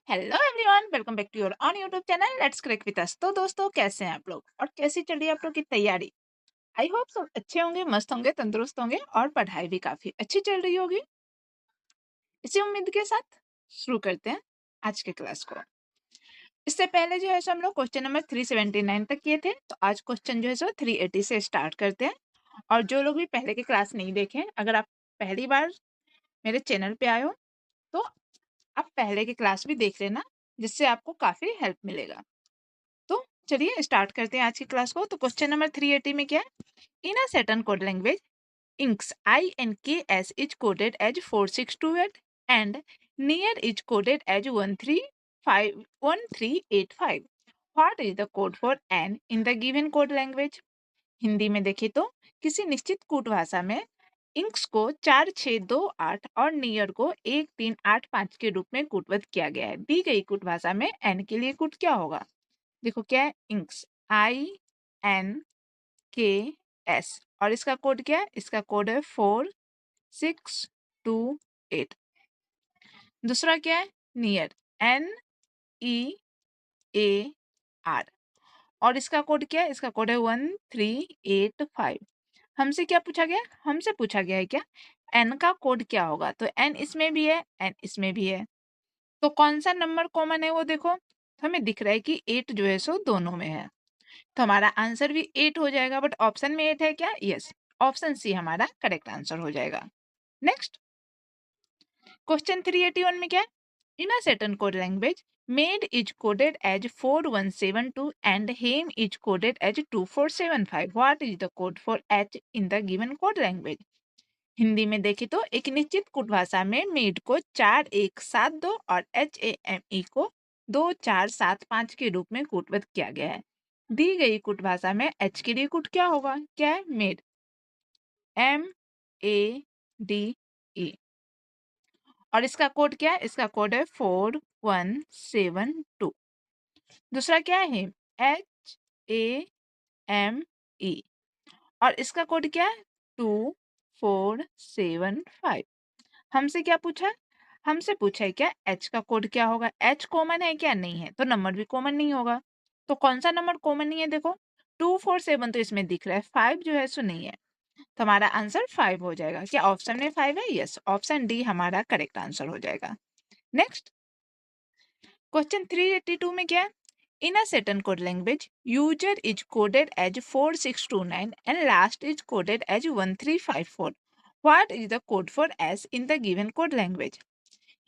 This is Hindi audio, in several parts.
Hello everyone, welcome back to your on YouTube channel let's crack with us. तो दोस्तों, कैसे हैं आप लोग और कैसी चल रही है आप लोग की तैयारी? आई होप सब अच्छे होंगे, मस्त होंगे, तंदुरुस्त होंगे और पढ़ाई भी काफी अच्छी चल रही होगी। इसी उम्मीद के साथ शुरू करते हैं आज के क्लास को। इससे पहले जो है सो हम लोग क्वेश्चन नंबर 379 तक किए थे, तो आज क्वेश्चन जो है सो 380 से स्टार्ट करते हैं। और जो लोग भी पहले के क्लास नहीं देखे, अगर आप पहली बार मेरे चैनल पे आए हो तो आप पहले के क्लास भी देख लेना, जिससे आपको काफी हेल्प मिलेगा। तो चलिए स्टार्ट करते हैं आज की क्लास को। तो क्वेश्चन नंबर 380 में क्या है? In a certain code language inks INKS is coded as 4628 and near is coded as 1385. What is the code for n in the given code language? Hindi में देखें तो किसी निश्चित कूट भाषा में इंक्स को 4628 और नियर को 1385 के रूप में कूटबद्ध किया गया है। दी गई कूट भाषा में n के लिए कूट क्या होगा? देखो क्या है, इंक्स INKS और इसका कोड क्या है? इसका कोड है 4628। दूसरा क्या है? नियर NEAR और इसका कोड क्या है? इसका कोड है 1385। हमसे क्या पूछा गया? हमसे पूछा गया है क्या n का कोड क्या होगा। तो n इसमें भी है, n इसमें भी है, तो कौन सा नंबर कॉमन है वो देखो। तो हमें दिख रहा है कि 8 जो है सो दोनों में है, तो हमारा आंसर भी 8 हो जाएगा। बट ऑप्शन में 8 है क्या? यस, ऑप्शन सी हमारा करेक्ट आंसर हो जाएगा। नेक्स्ट क्वेश्चन 381 में क्या है? In a certain code language made is coded as 4172 and hem is coded as 2475। What is the code for H in the given code language? Hindi में देखें तो एक निश्चित कूट भाषा में मेड को 4172 और HAME को 2475 के रूप में कूटबद्ध किया गया है। दी गई कूट भाषा में H के लिए कूट क्या होगा? क्या है? मेड, MADE और इसका कोड क्या है? इसका कोड है 4172। दूसरा क्या है? HAME और इसका कोड क्या है? 2475। हमसे क्या पूछा? हमसे पूछा है क्या H का कोड क्या होगा? H कॉमन है क्या? नहीं है, तो नंबर भी कॉमन नहीं होगा। तो कौन सा नंबर कॉमन नहीं है? देखो 247 तो इसमें दिख रहा है, 5 जो है सो नहीं है, तो हमारा आंसर 5 हो जाएगा। क्या ऑप्शन में 5 है? यस, ऑप्शन डी हमारा करेक्ट आंसर हो जाएगा। नेक्स्ट क्वेश्चन 382 में क्या है? In a certain code language, user is coded as 4629 and last is coded as 1354. What is the code for S in the given code language?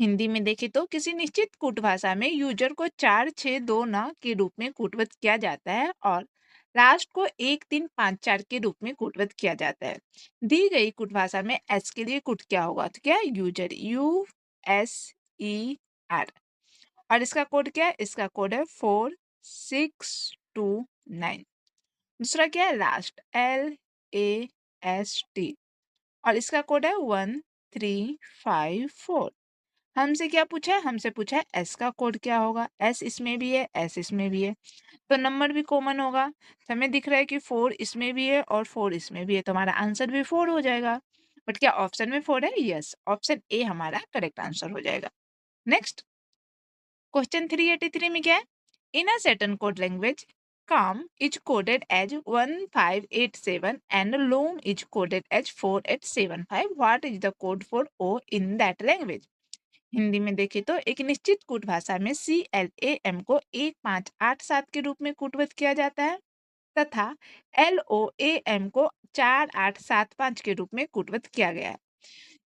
Hindi में देखें तो किसी निश्चित कूट भाषा में यूजर को 4629 के रूप में कूटबद्ध किया जाता है और लास्ट को 1354 के रूप में कूटबद्ध किया जाता है। दी गई कूट भाषा में एस के लिए कूट क्या होगा? तो क्या है? यूजर, USER और इसका कोड क्या है? इसका कोड है 4629। दूसरा क्या है? लास्ट, LAST और इसका कोड है 1354। हमसे क्या पूछा है? हमसे पूछा है एस का कोड क्या होगा। एस इसमें भी है, एस इसमें भी है, तो नंबर भी कॉमन होगा। तो हमें दिख रहा है कि 4 इसमें भी है और 4 इसमें भी है, तो हमारा आंसर भी 4 हो जाएगा। बट क्या ऑप्शन में 4 है? यस, ऑप्शन ए हमारा करेक्ट आंसर हो जाएगा। नेक्स्ट क्वेश्चन 383 में क्या है? In a certain code language came is coded as 1587 and lome is coded as 4875। What is the code for O in that language? Hindi में देखें तो एक निश्चित कूट भाषा में CLAM को 1587 के रूप में कूटबद्ध किया जाता है तथा LOAM को 4875 के रूप में कूटबद्ध किया गया है।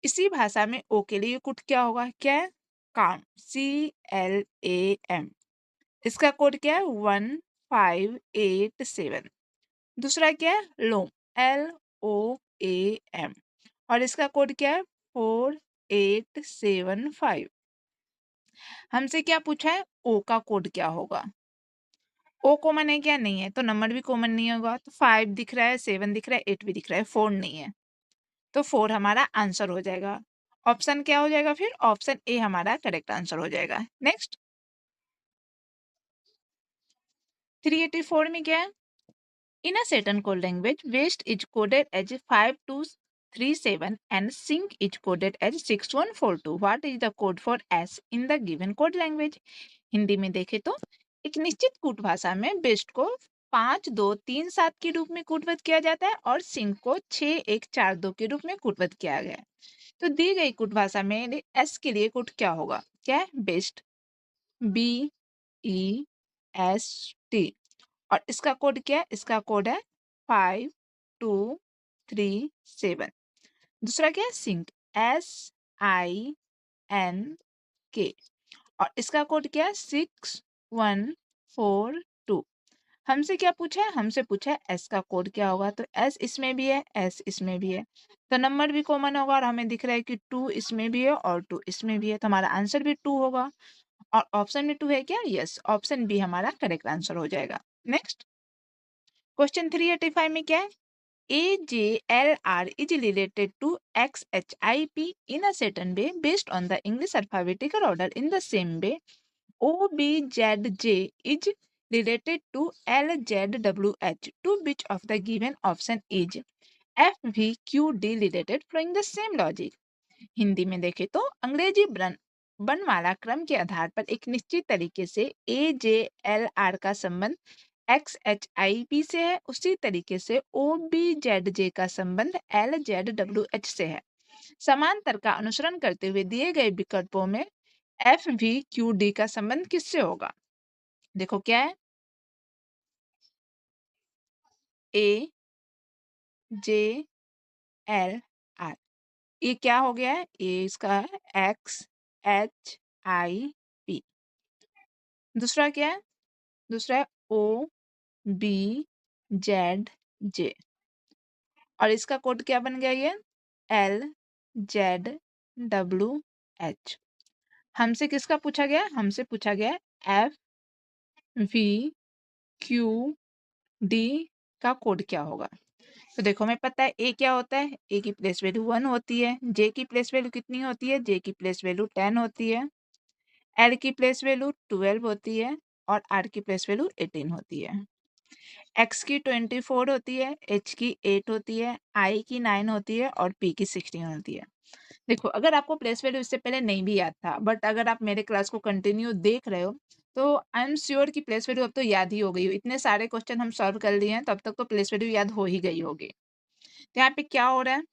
इसी भाषा में ओ के लिए कूट क्या होगा? क्या है? काम, CLAM, इसका कोड क्या है? 1587। दूसरा क्या है? लोम, LOAM और इसका कोड क्या है? 4875। हमसे क्या पूछा है? ओ का कोड क्या होगा? ओ कॉमन है क्या? नहीं है, तो नंबर भी कॉमन नहीं होगा। तो 5 दिख रहा है, 7 दिख रहा है, 8 भी दिख रहा है, 4 नहीं है, तो 4 हमारा आंसर हो जाएगा। ऑप्शन क्या हो जाएगा फिर? ऑप्शन ए हमारा करेक्ट आंसर हो जाएगा। नेक्स्ट 384 में क्या है? In a certain code language, waste is coded as 4137 and sync is coded as 6142. What is the code for S in the given code language? Hindi में देखें तो एक निश्चित कूट भाषा में बेस्ट को 5237 के रूप में कूटबद्ध किया जाता है और सिंक को 6142 के रूप में कूटबद्ध किया गया है। तो दी गई कूट भाषा में एस के लिए कूट क्या होगा? क्या है? Best, BEST। और इसका कोड क्या है? इसका कोड है 5237। दूसरा क्या है? Sink, SINK। और इसका कोड क्या है? 6142। हमसे क्या पूछा है? हमसे पूछा है एस का कोड क्या होगा। तो एस इसमें भी है, एस इसमें भी है, तो नंबर भी कॉमन होगा और हमें दिख रहा है कि 2 इसमें भी है और 2 इसमें भी है, तो हमारा आंसर भी 2 होगा। और ऑप्शन में 2 है क्या? यस, ऑप्शन बी हमारा करेक्ट आंसर हो जाएगा। नेक्स्ट क्वेश्चन 385 में क्या है? AJLR is related to XHIP in a certain way based on the English alphabetical order. In the same way, OBZJ is related to LZWH. To which of the given option is FVQD related following the same logic? Hindi में देखें तो अंग्रेजी वर्णमाला क्रम के आधार पर एक निश्चित तरीके से AJLR का संबंध XHIP से है, उसी तरीके से OBZJ का संबंध LZWH से है। समांतर का अनुसरण करते हुए दिए गए विकल्पों में FVQD का संबंध किससे होगा? देखो क्या है? AJLR, ये क्या हो गया है? ये इसका है XHIP। दूसरा क्या है? दूसरा है OBZJ और इसका कोड क्या बन गया? ये LZWH। हमसे किसका पूछा गया? हमसे पूछा गया FVQD का कोड क्या होगा। तो देखो हमें पता है ए क्या होता है? ए की प्लेस वैल्यू 1 होती है। जे की प्लेस वैल्यू कितनी होती है? जे की प्लेस वैल्यू 10 होती है। एल की प्लेस वैल्यू 12 होती है और आर की प्लेस वैल्यू 18 होती है। एक्स की 24 होती है, एच की 8 होती है, आई की 9 होती है और पी की 16 होती है। देखो अगर आपको प्लेस वैल्यू इससे पहले नहीं भी याद था, बट अगर आप मेरे क्लास को कंटिन्यू देख रहे हो तो आई एम श्योर कि प्लेस वैल्यू अब तो याद ही हो गई हो। इतने सारे क्वेश्चन हम सॉल्व कर लिए हैं, तब तक तो प्लेस वैल्यू याद हो ही गई होगी। तो यहाँ पे क्या हो रहा है?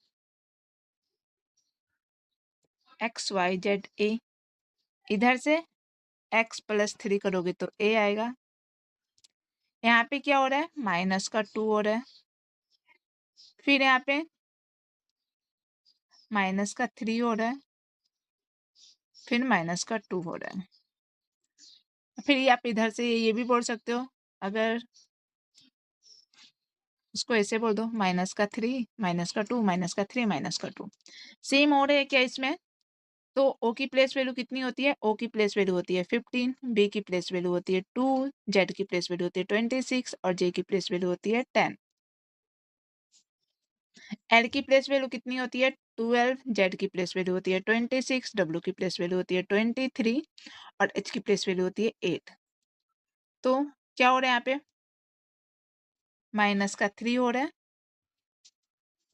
XYZA, इधर से x + 3 करोगे तो a आएगा। यहाँ पे क्या हो रहा है? -2 हो रहा है। फिर यहाँ पे -3 हो रहा है, फिर -2 हो रहा है। फिर आप इधर से ये भी बोल सकते हो, अगर इसको ऐसे बोल दो, -3 -2 -3 -2। सेम हो रहा है क्या इसमें? तो ओ की प्लेस वैल्यू कितनी होती है? ओ की प्लेस वैल्यू होती है 15, बी की प्लेस वैल्यू होती है 2, जेड की प्लेस वैल्यू होती है 26 और जे की प्लेस वैल्यू होती है 10। एल की प्लेस वैल्यू कितनी होती है? 12, जेड की प्लेस वैल्यू होती है 26, डब्ल्यू की प्लेस वैल्यू होती है 23 और एच की प्लेस वैल्यू होती है 8। तो क्या हो रहा है यहाँ पे? -3 हो रहा है,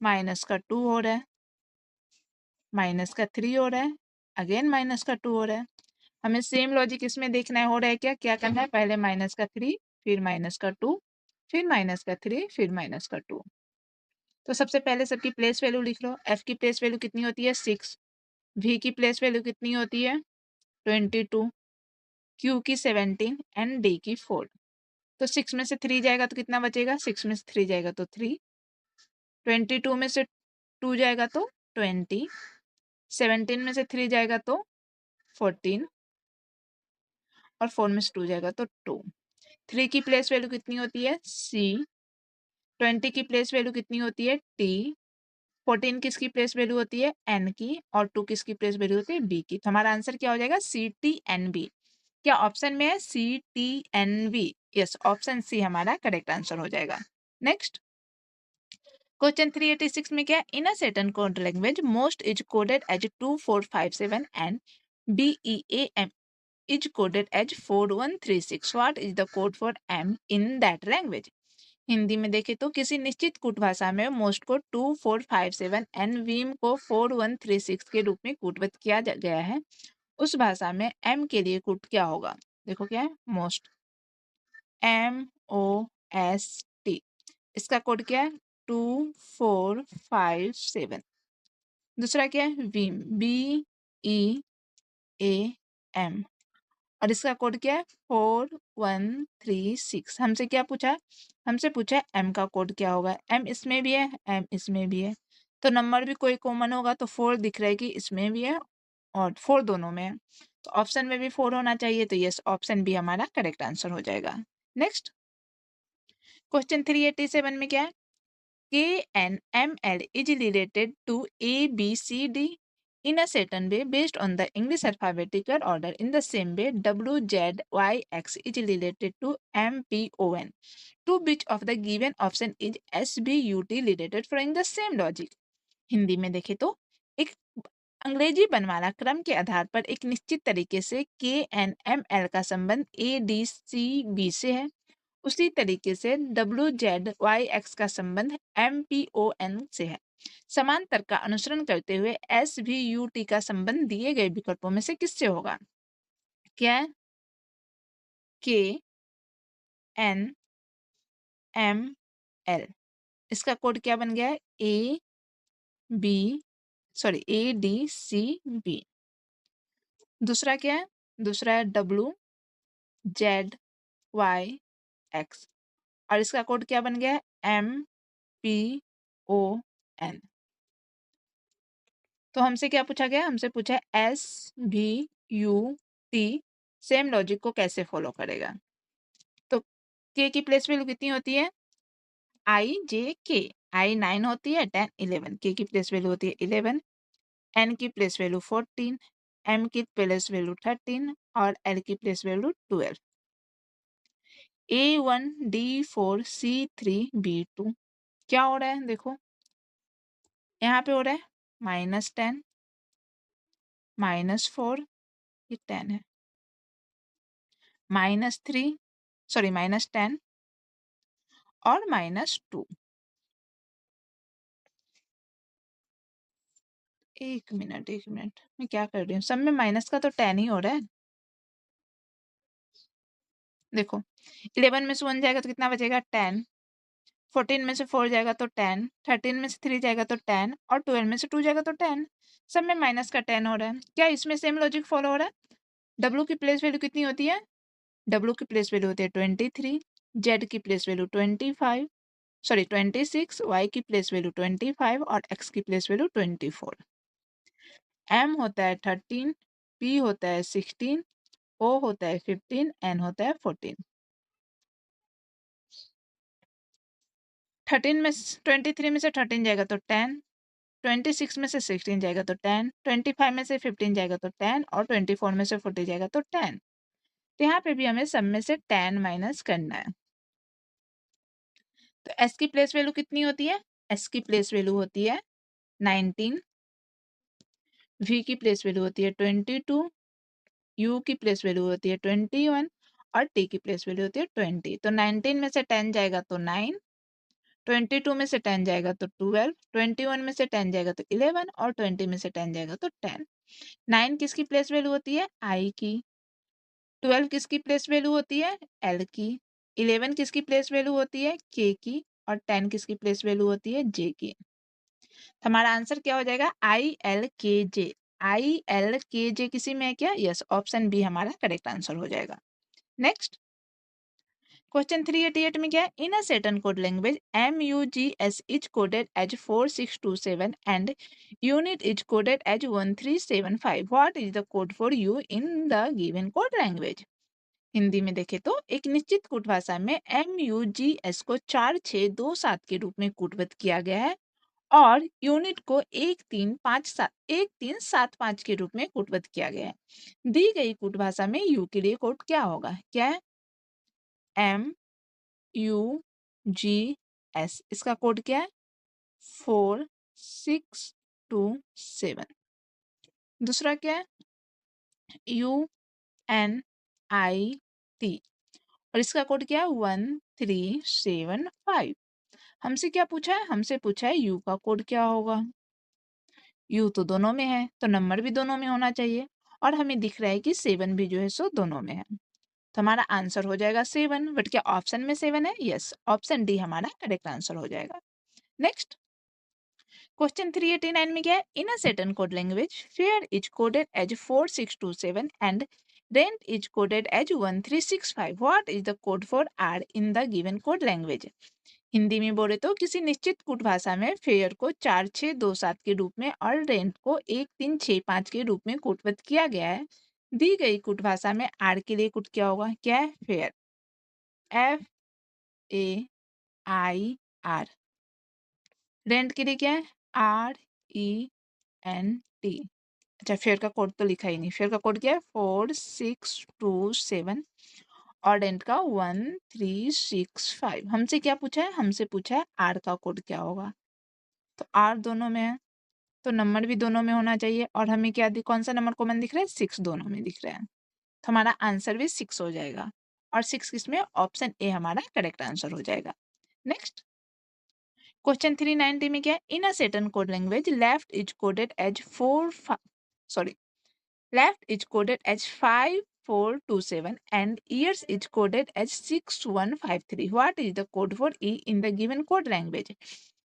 -2 हो रहा है, -3 हो रहा है, अगेन -2 हो रहा है। हमें सेम लॉजिक इसमें देखना है, हो रहा है क्या? क्या करना है? पहले -3 फिर -2 फिर -3 फिर -2। तो सबसे पहले सबकी प्लेस वैल्यू लिख लो। एफ की प्लेस वैल्यू कितनी होती है? 6, वी की प्लेस वैल्यू कितनी होती है? 22, क्यू की 17 एंड डी की 4। तो 6 में से 3 जाएगा तो कितना बचेगा? 6 में से 3 जाएगा तो 3, 22 में से 2 जाएगा तो 20, 17 में से 3 जाएगा तो 14 और 4 में से 2 जाएगा तो 2। 3 की प्लेस वैल्यू कितनी होती है? सी। 20 की प्लेस वैल्यू कितनी होती है? टी। 14 किसकी प्लेस वैल्यू होती है? एन की। और 2 किसकी प्लेस वैल्यू होती है? बी की। तो हमारा आंसर क्या हो जाएगा? CTNB। क्या ऑप्शन में है? CTNB। यस, ऑप्शन सी हमारा करेक्ट आंसर हो जाएगा। नेक्स्ट क्वेश्चन 386 में क्या है? In a certain code language most is coded as 2457 and BEAM is coded as 4136. What is the code for M in that language? Hindi में देखें तो किसी निश्चित कूट भाषा में मोस्ट को 2457 एंड वीम को 4136 के रूप में कूटबद्ध किया गया है। उस भाषा में एम के लिए कूट क्या होगा? देखो क्या है, मोस्ट, MOST। इसका कोड क्या है? 2457। दूसरा क्या है? वीम, BEAM, और इसका कोड क्या है? 4136। हमसे क्या पूछा? हमसे पूछा एम का कोड क्या होगा। एम इसमें भी है, एम इसमें भी है, तो नंबर भी कोई कॉमन होगा, तो 4 दिख रहा है कि इसमें भी है और 4 दोनों में है, तो ऑप्शन में भी 4 होना चाहिए, तो यस, ऑप्शन बी हमारा करेक्ट आंसर हो जाएगा। नेक्स्ट क्वेश्चन 387 में क्या है? KNML is related to ABCD in a certain way based on the English alphabetical order. In the same way, WZYX is related to MPON. To which of the given option is SBUT related following the same logic? Hindi में देखें तो एक अंग्रेजी बनवाला क्रम के आधार पर एक निश्चित तरीके से KNML का संबंध ADCB से है, उसी तरीके से WZYX का संबंध MPON से है। समान तर्क का अनुसरण करते हुए SVUT का संबंध दिए गए विकल्पों में से किससे होगा? क्या है? KNML, इसका कोड क्या बन गया है? ADCB। दूसरा क्या है? दूसरा है WZYX, और इसका कोड क्या बन गया है? MPON। तो हमसे क्या पूछा गया? हमसे पूछा है SVUT सेम लॉजिक को कैसे फॉलो करेगा। तो k की प्लेस वैल्यू कितनी होती है? IJK, I 9 होती है, 10 11, k की प्लेस वैल्यू होती है 11, n की प्लेस वैल्यू 14, m की प्लेस वैल्यू 13 और l की place value 12। A1 D4 C3 B2 क्या हो रहा है? देखो यहाँ पे हो रहा है -10 -4, ये 10 है, -3, सॉरी -10 और -2। एक मिनट मैं क्या कर रही हूँ, सब में माइनस का तो 10 ही हो रहा है। देखो 11 में से 1 जाएगा तो कितना बचेगा? 10। 14 में से 4 जाएगा तो 10, 13 में से 3 जाएगा तो 10 और 12 में से 2 जाएगा तो 10। सब में माइनस का 10 हो रहा है। क्या इसमें सेम लॉजिक फॉलो हो रहा है? W की प्लेस वैल्यू कितनी होती है? W की प्लेस वैल्यू होती है 23, Z की प्लेस वैल्यू 26, Y की प्लेस वैल्यू 25 और X की प्लेस वैल्यू 24। M होता है 13, P होता है 16, O होता है 15, N होता है 14। 13 में 23 में से 13 जाएगा तो 10, 26 में से 16 जाएगा तो 10, 25 में से 15 जाएगा तो 10 और 24 में से 40 जाएगा तो 10। तो यहाँ पे भी हमें सब में से 10 माइनस करना है। तो S की प्लेस वैल्यू कितनी होती है? S की प्लेस वैल्यू होती है 19, V की प्लेस वैल्यू होती है 22, U की प्लेस वैल्यू होती है 21 और T की प्लेस वैल्यू होती है 20। तो 19 में से 10 जाएगा तो 9, 22 में से 10 जाएगा तो 12, 21 में से 10 जाएगा तो 11 और 20 में से 10 जाएगा तो 10। 9 किसकी प्लेस वैल्यू होती है? I की। 12 किसकी प्लेस वैल्यू होती है? L की। 11 किसकी प्लेस वैल्यू होती है? K की। और 10 किसकी प्लेस वैल्यू होती है? J की। तो हमारा आंसर क्या हो जाएगा? ILKJ। ILKJ किसी में है क्या? यस, ऑप्शन बी हमारा करेक्ट आंसर हो जाएगा। नेक्स्ट क्वेश्चन 388 में क्या है? In a certain code language MUGS is coded as 4627 and unit is coded as 1375। What is the code for U in the given code language? Hindi में देखें तो एक निश्चित कूट भाषा में MUGS को 4627 के रूप में कूटबद्ध किया गया है और यूनिट को 1375 के रूप में कूटबद्ध किया गया है। दी गई कूट भाषा में यू के लिए कोड क्या होगा? क्या है? MUGS, इसका कोड क्या है? 4627। दूसरा क्या है? UNIT, और इसका कोड क्या है 1375। हमसे क्या पूछा है? हमसे पूछा है यू का कोड क्या होगा। यू तो दोनों में है तो नंबर भी दोनों में होना चाहिए, और हमें दिख रहा है कि 7 भी जो है सो दोनों में है, तो हमारा आंसर हो जाएगा 7। बट क्या ऑप्शन में 7 है? यस, ऑप्शन डी हमारा करेक्ट आंसर हो जाएगा। नेक्स्ट क्वेश्चन 389 में क्या है? In a certain code language fair is coded as 4627 and rent is coded as 1365। What is the code for R in the given code language? Hindi में बोले तो किसी निश्चित कूट भाषा में फेयर को 4627 के रूप में और रेंट को 1365 के रूप में कूटबद्ध किया गया है। दी गई कूट भाषा में आर के लिए कूट क्या होगा? क्या है? Fair, FAIR। रेंट के लिए क्या है? RENT। अच्छा, फेयर का कोड तो लिखा ही नहीं। फेयर का कोड क्या है? 4627 और रेंट का 1365। हमसे क्या पूछा है? हमसे पूछा है आर का कोड क्या होगा। तो आर दोनों में है तो नंबर भी दोनों में होना चाहिए, और हमें क्या कौन सा नंबर कॉमन दिख रहा है? 6 दोनों में दिख रहा है, तो हमारा आंसर भी 6 हो जाएगा। और 6 किसमें? ऑप्शन ए हमारा करेक्ट आंसर हो जाएगा। नेक्स्ट क्वेश्चन 390 में क्या है? In a certain code language left is coded as 5427 and years is coded as 6153. What is the code for E in the given code language?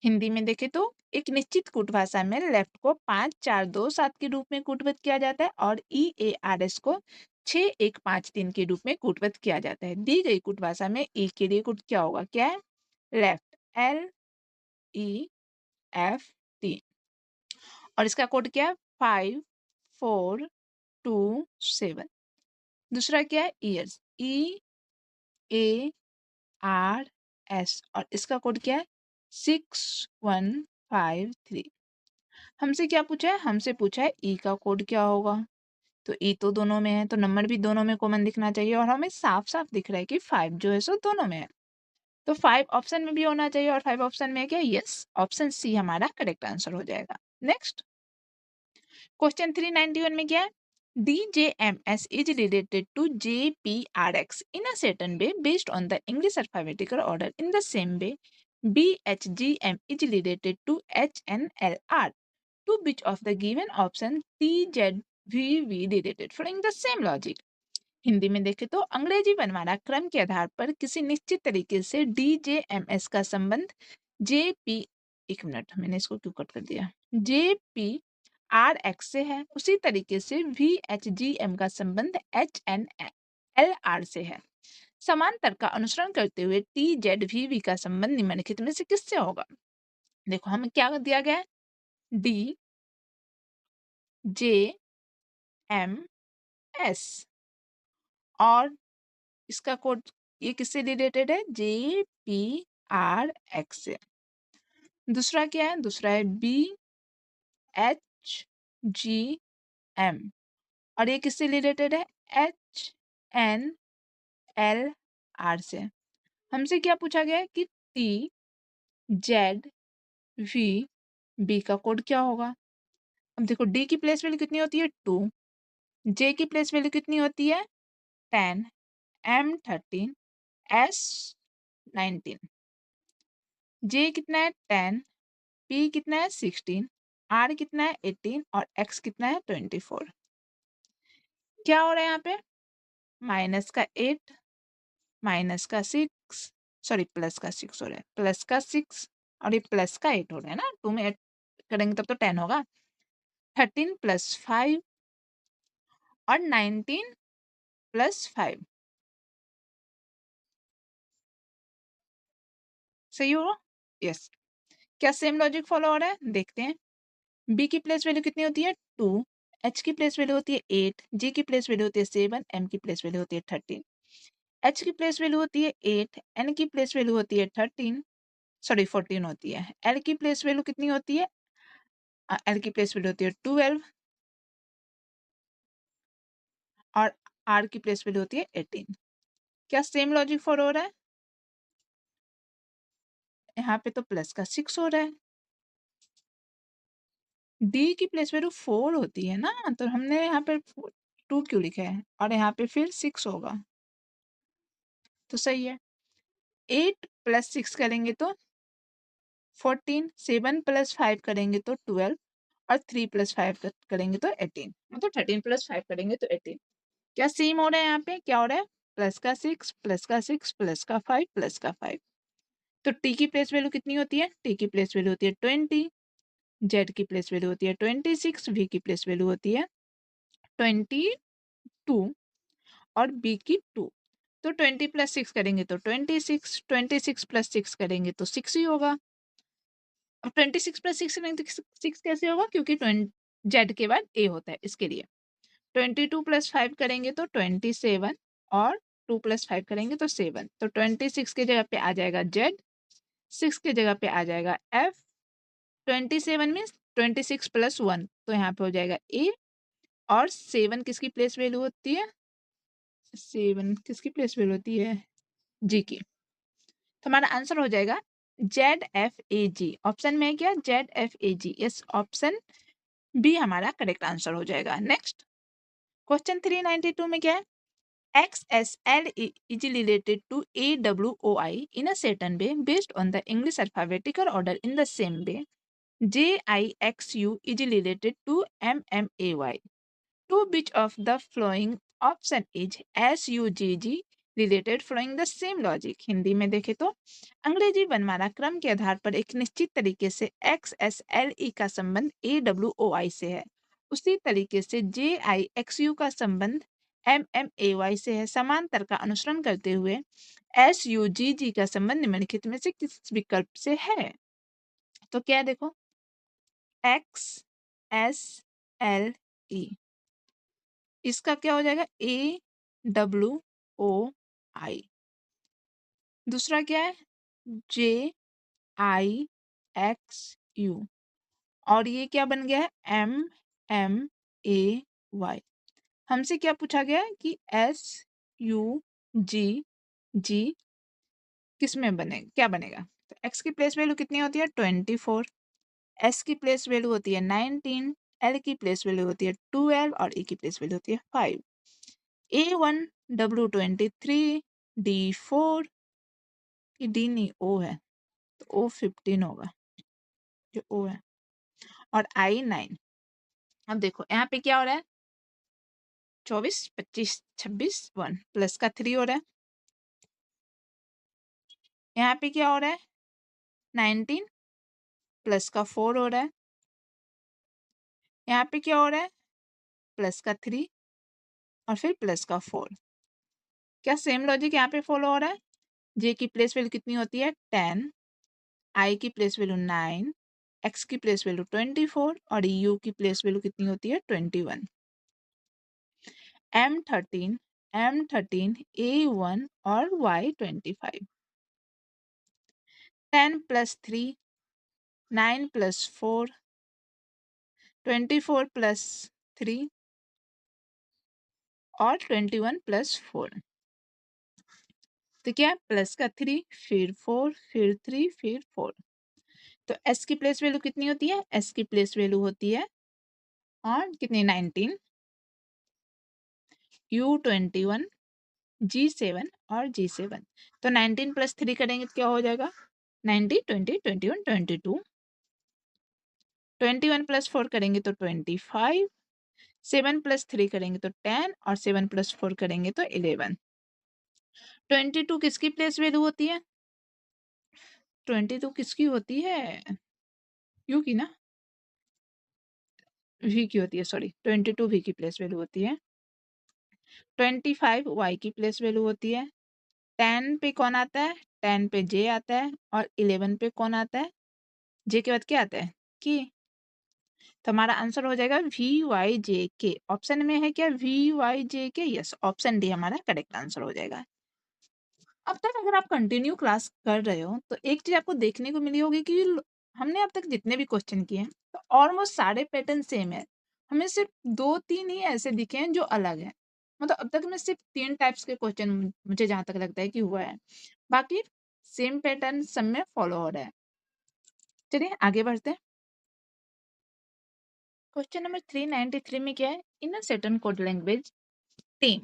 Hindi में देखें तो एक निश्चित कूट भाषा में लेफ्ट को 5427 के रूप में कूटबद्ध किया जाता है और EARS को 6153 के रूप में कूटबद्ध किया जाता है। दी गई कूट भाषा में E के लिए कूट क्या होगा? क्या है? Left, LEFT। और इसका कोड क्या है? 5427। दूसरा क्या है? ईयर्स, EARS, और इसका कोड क्या है? 6153। हमसे क्या पूछा है? हमसे पूछा है ई का कोड क्या होगा। तो ई तो दोनों में है तो नंबर भी दोनों में कॉमन दिखना चाहिए, और हमें साफ साफ दिख रहा है कि 5 जो है सो दोनों में है, तो 5 ऑप्शन में भी होना चाहिए। और 5 ऑप्शन में है क्या? यस, ऑप्शन सी हमारा करेक्ट आंसर हो जाएगा। नेक्स्ट क्वेश्चन 391 में क्या है? DJMS is related to JPRX in a certain way based on the English alphabetical order. In the same way, BHGM is related to HNLR. To which of the given option TZVV related? Following the same logic. Hindi में देखें तो अंग्रेजी वर्णमाला क्रम के आधार पर किसी निश्चित तरीके से DJMS का संबंध JP, एक मिनट मैंने इसको क्यों कट कर दिया, JPRX से है, उसी तरीके से VHGM का संबंध HNLR से है। समांतर का अनुसरण करते हुए TZVV का संबंध निम्नलिखित में से किससे होगा? देखो हमें क्या दिया गया है? DJMS, और इसका कोड ये किससे रिलेटेड है? JPRX से। दूसरा क्या है? दूसरा है BHGM, और ये किससे रिलेटेड है? HNLR से। हमसे क्या पूछा गया है कि TZVB का कोड क्या होगा। अब देखो D की प्लेस वैल्यू कितनी होती है? 2, J की प्लेस वैल्यू कितनी होती है? 10, M 13, S 19। J कितना है? 10, P कितना है? 16, R कितना है? 18 और X कितना है? 24। क्या हो रहा है यहाँ पे? माइनस का 8, माइनस का 6, सॉरी प्लस का 6 हो रहा है, प्लस का 6 और ये प्लस का 8 हो रहा है ना। 2 में 8 करेंगे तब तो 10 होगा। 13 + 5 और 19 + 5, सही होगा? यस। क्या सेम लॉजिक फॉलो हो रहा है? देखते हैं। बी की प्लेस वैल्यू कितनी होती है? 2, एच की प्लेस वैल्यू होती है 8, जी की प्लेस वैल्यू होती है 7, एम की प्लेस वैल्यू होती है 13। एच की प्लेस वैल्यू होती है 8, एन की प्लेस वैल्यू होती है 13, सॉरी 14 होती है। एल की प्लेस वैल्यू कितनी होती है? एल की प्लेस वैल्यू होती है 12 और आर की प्लेस वैल्यू होती है 18। क्या सेम लॉजिक फॉलो हो रहा है? यहाँ पे तो प्लस का 6 हो रहा है। डी की प्लेस वैल्यू 4 होती है ना, तो हमने यहाँ पे 2 क्यों लिखा है और यहाँ पे फिर 6 होगा। तो सही है। 8 + 6 करेंगे तो 14, 7 + 5 करेंगे तो 12 और 3 + 5 करेंगे तो 18, मतलब 13 + 5 करेंगे तो 18। क्या सेम हो रहा है यहाँ पे? क्या हो रहा है? प्लस का 6 प्लस का 6 प्लस का 5 प्लस का 5। तो टी की प्लेस वैल्यू कितनी होती है? टी की प्लेस वैल्यू होती है 20, जेड की प्लेस वैल्यू होती है 26, वी की प्लेस वैल्यू होती है 22 और बी की 2। तो 20 + 6 करेंगे तो 26, 26 + 6 करेंगे तो 6 ही होगा। अब 26 + 6 करेंगे तो 6 कैसे होगा? क्योंकि जेड के बाद ए होता है, इसके लिए। 22 + 5 करेंगे तो 27 और 2 + 5 करेंगे तो 7। तो 26 की जगह पे आ जाएगा जेड, 6 की जगह पे आ जाएगा एफ, 27 मीन्स 26 + 1, तो यहाँ पे हो जाएगा ए, और 7 किसकी प्लेस वैल्यू होती है? 7 किसकी प्लेस वैल्यू होती है? जी की। तो हमारा आंसर हो जाएगा ZFAG। ऑप्शन में है क्या? ZFAG। यस, ऑप्शन बी हमारा करेक्ट आंसर हो जाएगा। नेक्स्ट क्वेश्चन 392 में क्या है? XSL is related to AWOI in a certain way based on the English alphabetical order in the same way. JIXU is related to MMAY. To which of the following option is SUGG related following the same logic? Hindi में देखें तो अंग्रेजी वर्णमाला क्रम के आधार पर एक निश्चित तरीके से XSLE का संबंध AWOI से है, उसी तरीके से JIXU का संबंध MMAY से है। समांतर का अनुसरण करते हुए SUGG का संबंध निम्नलिखित में से किस विकल्प से है? तो क्या देखो, XSLE, इसका क्या हो जाएगा? AWOI। दूसरा क्या है? JIXU, और ये क्या बन गया है? MMAY। हमसे क्या पूछा गया है कि SUGG किस में बने, क्या बनेगा? तो x की प्लेस वैल्यू कितनी होती है? 24, s की प्लेस वैल्यू होती है 19, l की प्लेस वैल्यू होती है 12 और e की प्लेस वैल्यू होती है 5। A1 W23, D4, ये D नहीं O है, तो O15 होगा, जो O है, और I9। अब देखो यहाँ पे क्या हो रहा है? 24, 25, 26, 1 प्लस का 3 हो रहा है। यहाँ पे क्या हो रहा है? 19 प्लस का 4 हो रहा है। यहाँ पे क्या हो रहा है? प्लस का 3 और फिर प्लस का 4। क्या सेम लॉजिक यहाँ पे फॉलो हो रहा है? जे की प्लेस वैल्यू कितनी होती है? 10, आई की प्लेस वैल्यू 9, एक्स की प्लेस वैल्यू 24 और यू की प्लेस वैल्यू कितनी होती है? 21। M13, M13, A1 और Y25। 10 + 3, 9 + 4, 24 + 3 और 21 + 4। तो क्या? प्लस का 3, फिर 4, फिर 3, फिर 4। तो s की प्लेस वैल्यू कितनी होती है? s की प्लेस वैल्यू होती है और कितनी? 19, U21, G7 और G7। तो 19 + 3 करेंगे तो क्या हो जाएगा? 90, 20, 21, 22। 21 + 4 करेंगे तो 25, 7 + 3 करेंगे तो 10 और 7 + 4 करेंगे तो 11। 22 किसकी प्लेस वैल्यू होती है? 22 किसकी होती है? यू की ना? वी की होती है, सॉरी। 22 वी की प्लेस वैल्यू होती है। 25 वाई की प्लेस वैल्यू होती है। 10 पे कौन आता है? 10 पे जे आता है, और 11 पे कौन आता है? जे के बाद क्या आता है? की। तो हमारा आंसर हो जाएगा VYJK। ऑप्शन में है क्या? VYJK। यस, ऑप्शन डी हमारा करेक्ट आंसर हो जाएगा। अब तक अगर आप कंटिन्यू क्लास कर रहे हो तो एक चीज आपको देखने को मिली होगी कि हमने अब तक जितने भी क्वेश्चन किए हैं तो ऑलमोस्ट सारे पैटर्न सेम है। हमें सिर्फ 2-3 ही ऐसे दिखे हैं जो अलग है। मतलब अब तक में सिर्फ 3 टाइप्स के क्वेश्चन मुझे जहां तक लगता है कि हुआ है, बाकी सेम पैटर्न सब में फॉलो हो रहा है। चलिए आगे बढ़ते हैं। क्वेश्चन नंबर 393 में क्या है? In a certain code language team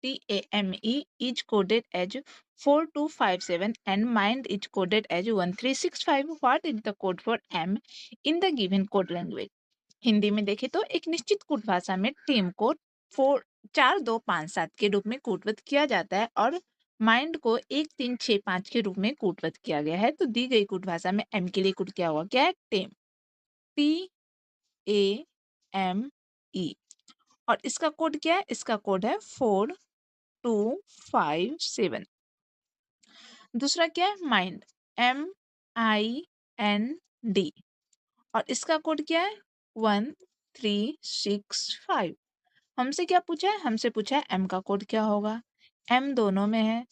TAME is coded as 4257 and mind is coded as 1365. What is the code for M in the given code language? Hindi में देखें तो एक निश्चित कूट भाषा में टीम को 44257 के रूप में कूटबद्ध किया जाता है और माइंड को 1365 के रूप में कूटबद्ध किया गया है। तो दी गई कूट भाषा में एम के लिए कूट क्या हुआ? क्या है? टेम, TAME। और इसका कोड क्या है? इसका कोड है 4257। दूसरा क्या है? Mind, MIND। और इसका कोड क्या है? 1365। हमसे क्या पूछा है? हमसे पूछा है एम का कोड क्या होगा। एम दोनों में है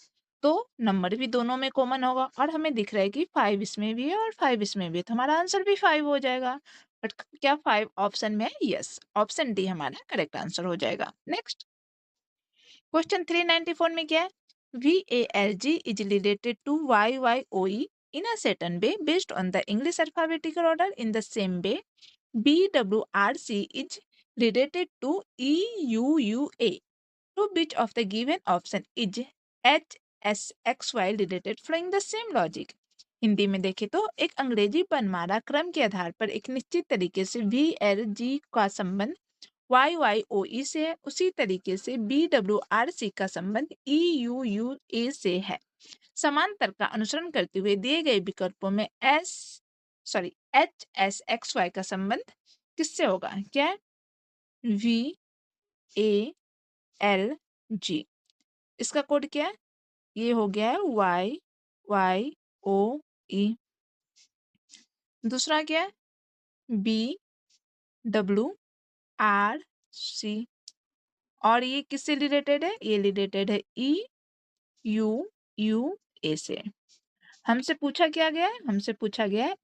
तो नंबर भी दोनों में कॉमन होगा और हमें दिख रहा है कि 5 इसमें भी है और 5 इसमें भी है, तो हमारा आंसर भी 5 हो जाएगा। बट क्या 5 ऑप्शन में है? यस, ऑप्शन डी हमारा करेक्ट आंसर हो जाएगा। नेक्स्ट क्वेश्चन 394 में क्या है? VALG is related to YYOE in a certain way based on the English alphabetical order. In the same way, BWRC is related to EUUA. To which of the given option is HSXY related following the same logic? Hindi में देखें तो एक अंग्रेजी वर्णमाला क्रम के आधार पर एक निश्चित तरीके से VLG का संबंध YYOE से है, उसी तरीके से BWRC का संबंध EUUA से है। समांतर का अनुसरण करते हुए दिए गए विकल्पों में HSXY का संबंध किससे होगा? क्या है? VALG। इसका कोड क्या है? ये हो गया है YYOE। दूसरा क्या है? BWRC। और ये किससे रिलेटेड है? ये रिलेटेड है EUUA से। हमसे पूछा क्या गया है? हमसे पूछा गया है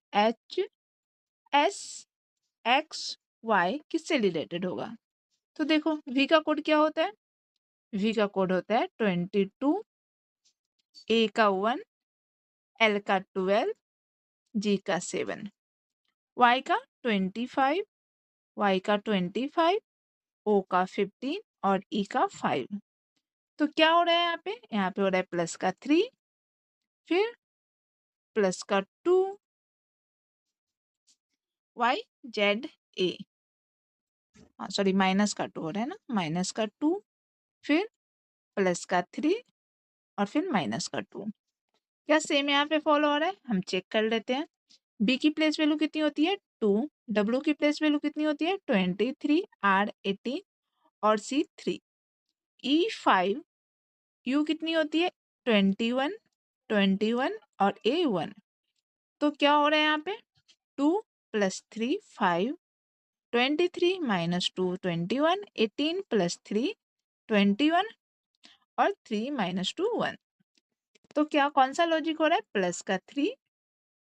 HSXY किससे रिलेटेड होगा? तो देखो V का कोड क्या होता है? V का कोड होता है 22, A का 1, L का 12, G का 7, Y का 25, Y का 25, O का 15 और E का 5। तो क्या हो रहा है यहाँ पे? यहाँ पे हो रहा है प्लस का 3, फिर प्लस का 2, YZA। सॉरी, माइनस का 2 हो रहा है ना, माइनस का 2, फिर प्लस का 3 और फिर माइनस का 2। क्या सेम यहाँ पे फॉलो हो रहा है? हम चेक कर लेते हैं। B की प्लेस वैल्यू कितनी होती है? 2, W की प्लेस वैल्यू कितनी होती है? 23, R 18 और C 3, E 5, U कितनी होती है? 21, 21 और A 1। तो क्या हो रहा है यहाँ पे? 2 + 3 5, 23 - 2 21, 18 + 3 21 और 3 - 2 1। तो क्या कौन सा लॉजिक हो रहा है? प्लस का 3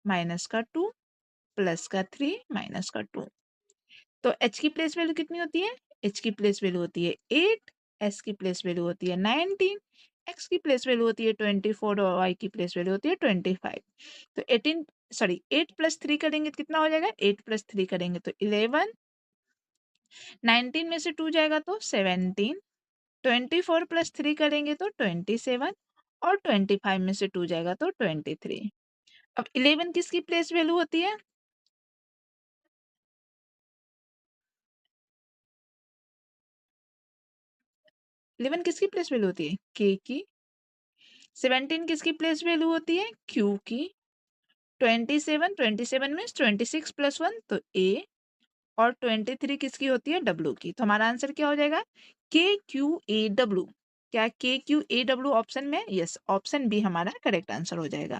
माइनस का 2 प्लस का 3 माइनस का 2। तो H की प्लेस वैल्यू कितनी होती है? H की प्लेस वैल्यू होती है 8, S की प्लेस वैल्यू होती है 19, X की प्लेस वैल्यू होती है 24 और Y की प्लेस वैल्यू होती है 25। तो 8 + 3 करेंगे तो कितना हो जाएगा? 8 + 3 करेंगे तो 11, 19 में से 2 जाएगा तो 17, 24 + 3 करेंगे तो 27 और 25 में से 2 जाएगा तो 23। अब 11 किसकी प्लेस वैल्यू होती है? 11 किसकी प्लेस वैल्यू होती है? K की। 17 किसकी प्लेस वैल्यू होती है? Q की। 27 मीन्स 26 + 1 तो A और 23 किसकी होती है? W की। तो हमारा आंसर क्या हो जाएगा? KQAW। क्या KQAW ऑप्शन में? यस, ऑप्शन बी हमारा करेक्ट आंसर हो जाएगा।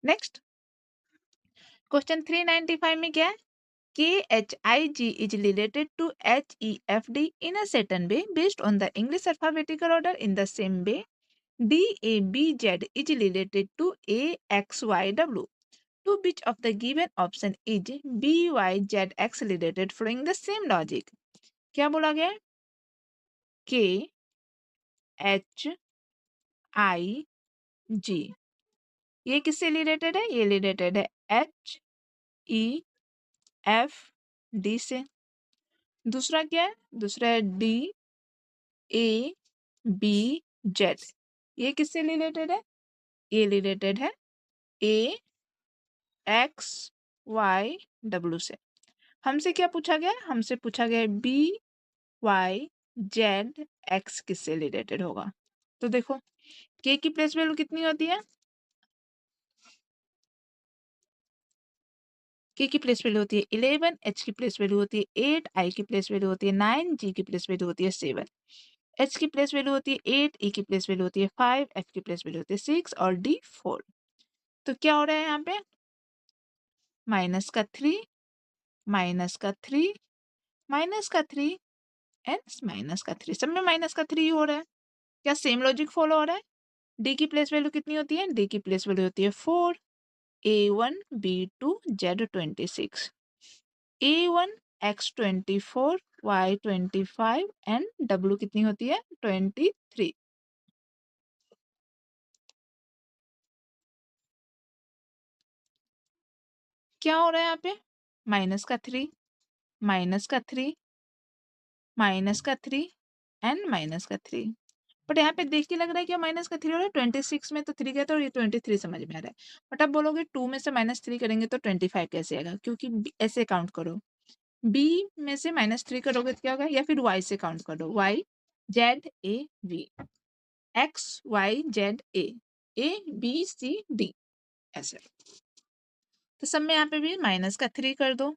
नेक्स्ट क्वेश्चन 395 में क्या है? KHIG is related to HEFD in a certain way based on the English alphabetical order. In the same way, DABZ is related to AXYW. To which of the given option is BYZX related following the same logic? क्या बोला गया है? KHIG ये किससे रिलेटेड है? ये रिलेटेड है HEFD से। दूसरा क्या है? दूसरा है DABZ जेड। ये किससे रिलेटेड है? ये रिलेटेड है ए एक्स वाई डब्ल्यू से। हमसे क्या पूछा गया? हमसे पूछा गया बी वाई जेड एक्स किससे रिलेटेड होगा। तो देखो के की प्लेस वैल्यू कितनी होती है? के की प्लेस वैल्यू होती है 11, एच की प्लेस वैल्यू होती है 8, आई की प्लेस वैल्यू होती है 9, जी की प्लेस वैल्यू होती है 7। एच की प्लेस वैल्यू होती है 8, ई की प्लेस वैल्यू होती है 5, एफ की प्लेस वैल्यू होती है 6 और डी 4। तो क्या हो रहा है यहाँ पे? माइनस का 3, माइनस का 3, माइनस का 3 एंड माइनस का 3, सब में माइनस का 3 हो रहा है। क्या सेम लॉजिक फॉलो हो रहा है? डी की प्लेस वैल्यू कितनी होती है? डी की प्लेस वैल्यू होती है 4, A1 B2 Z26, A1 X24 Y25 and W कितनी होती है? 23। क्या हो रहा है यहाँ पे? माइनस का 3, माइनस का 3, माइनस का 3 एंड माइनस का 3। बट यहाँ पे देख के लग रहा है कि माइनस का 3 हो रहा है। 26 में तो 3 गया था और ये 23 समझ में आ रहा है। बट आप बोलोगे 2 में से -3 करेंगे तो 25 कैसे आएगा? क्योंकि ऐसे काउंट करो, बी में से -3 करोगे तो क्या होगा? या फिर वाई से काउंट करो, Y Z A V, X Y Z A B C D, ऐसे। तो सब में यहाँ पे भी -3 कर दो।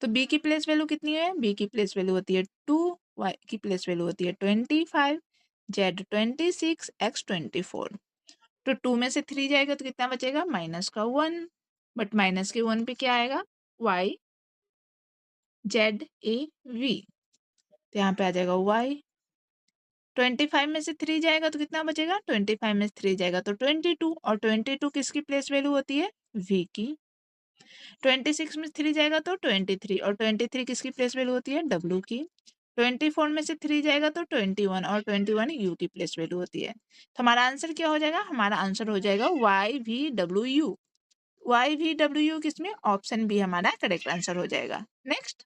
तो बी की प्लेस वैल्यू कितनी है? बी की प्लेस वैल्यू होती है 2, वाई की प्लेस वैल्यू होती है 25, जेड 26, एक्स 24। तो 2 में से 3 जाएगा तो कितना बचेगा? माइनस का 1। बट माइनस के 1 पे क्या आएगा? Y Z A V. तो यहाँ पे आ जाएगा वाई। 25 में से 3 जाएगा तो कितना बचेगा? 25 में से 3 जाएगा तो 22, और 22 किसकी प्लेस वैल्यू होती है? v की। 26 में से 3 जाएगा तो 23, और 23 किसकी प्लेस वैल्यू होती है? w की। 24 में से 3 जाएगा तो 21, और 21 u की प्लेस वैल्यू होती है। तो हमारा आंसर क्या हो जाएगा? हमारा आंसर हो जाएगा why V W you. Why V W you किसमें? ऑप्शन बी हमारा करेक्ट आंसर हो जाएगा। नेक्स्ट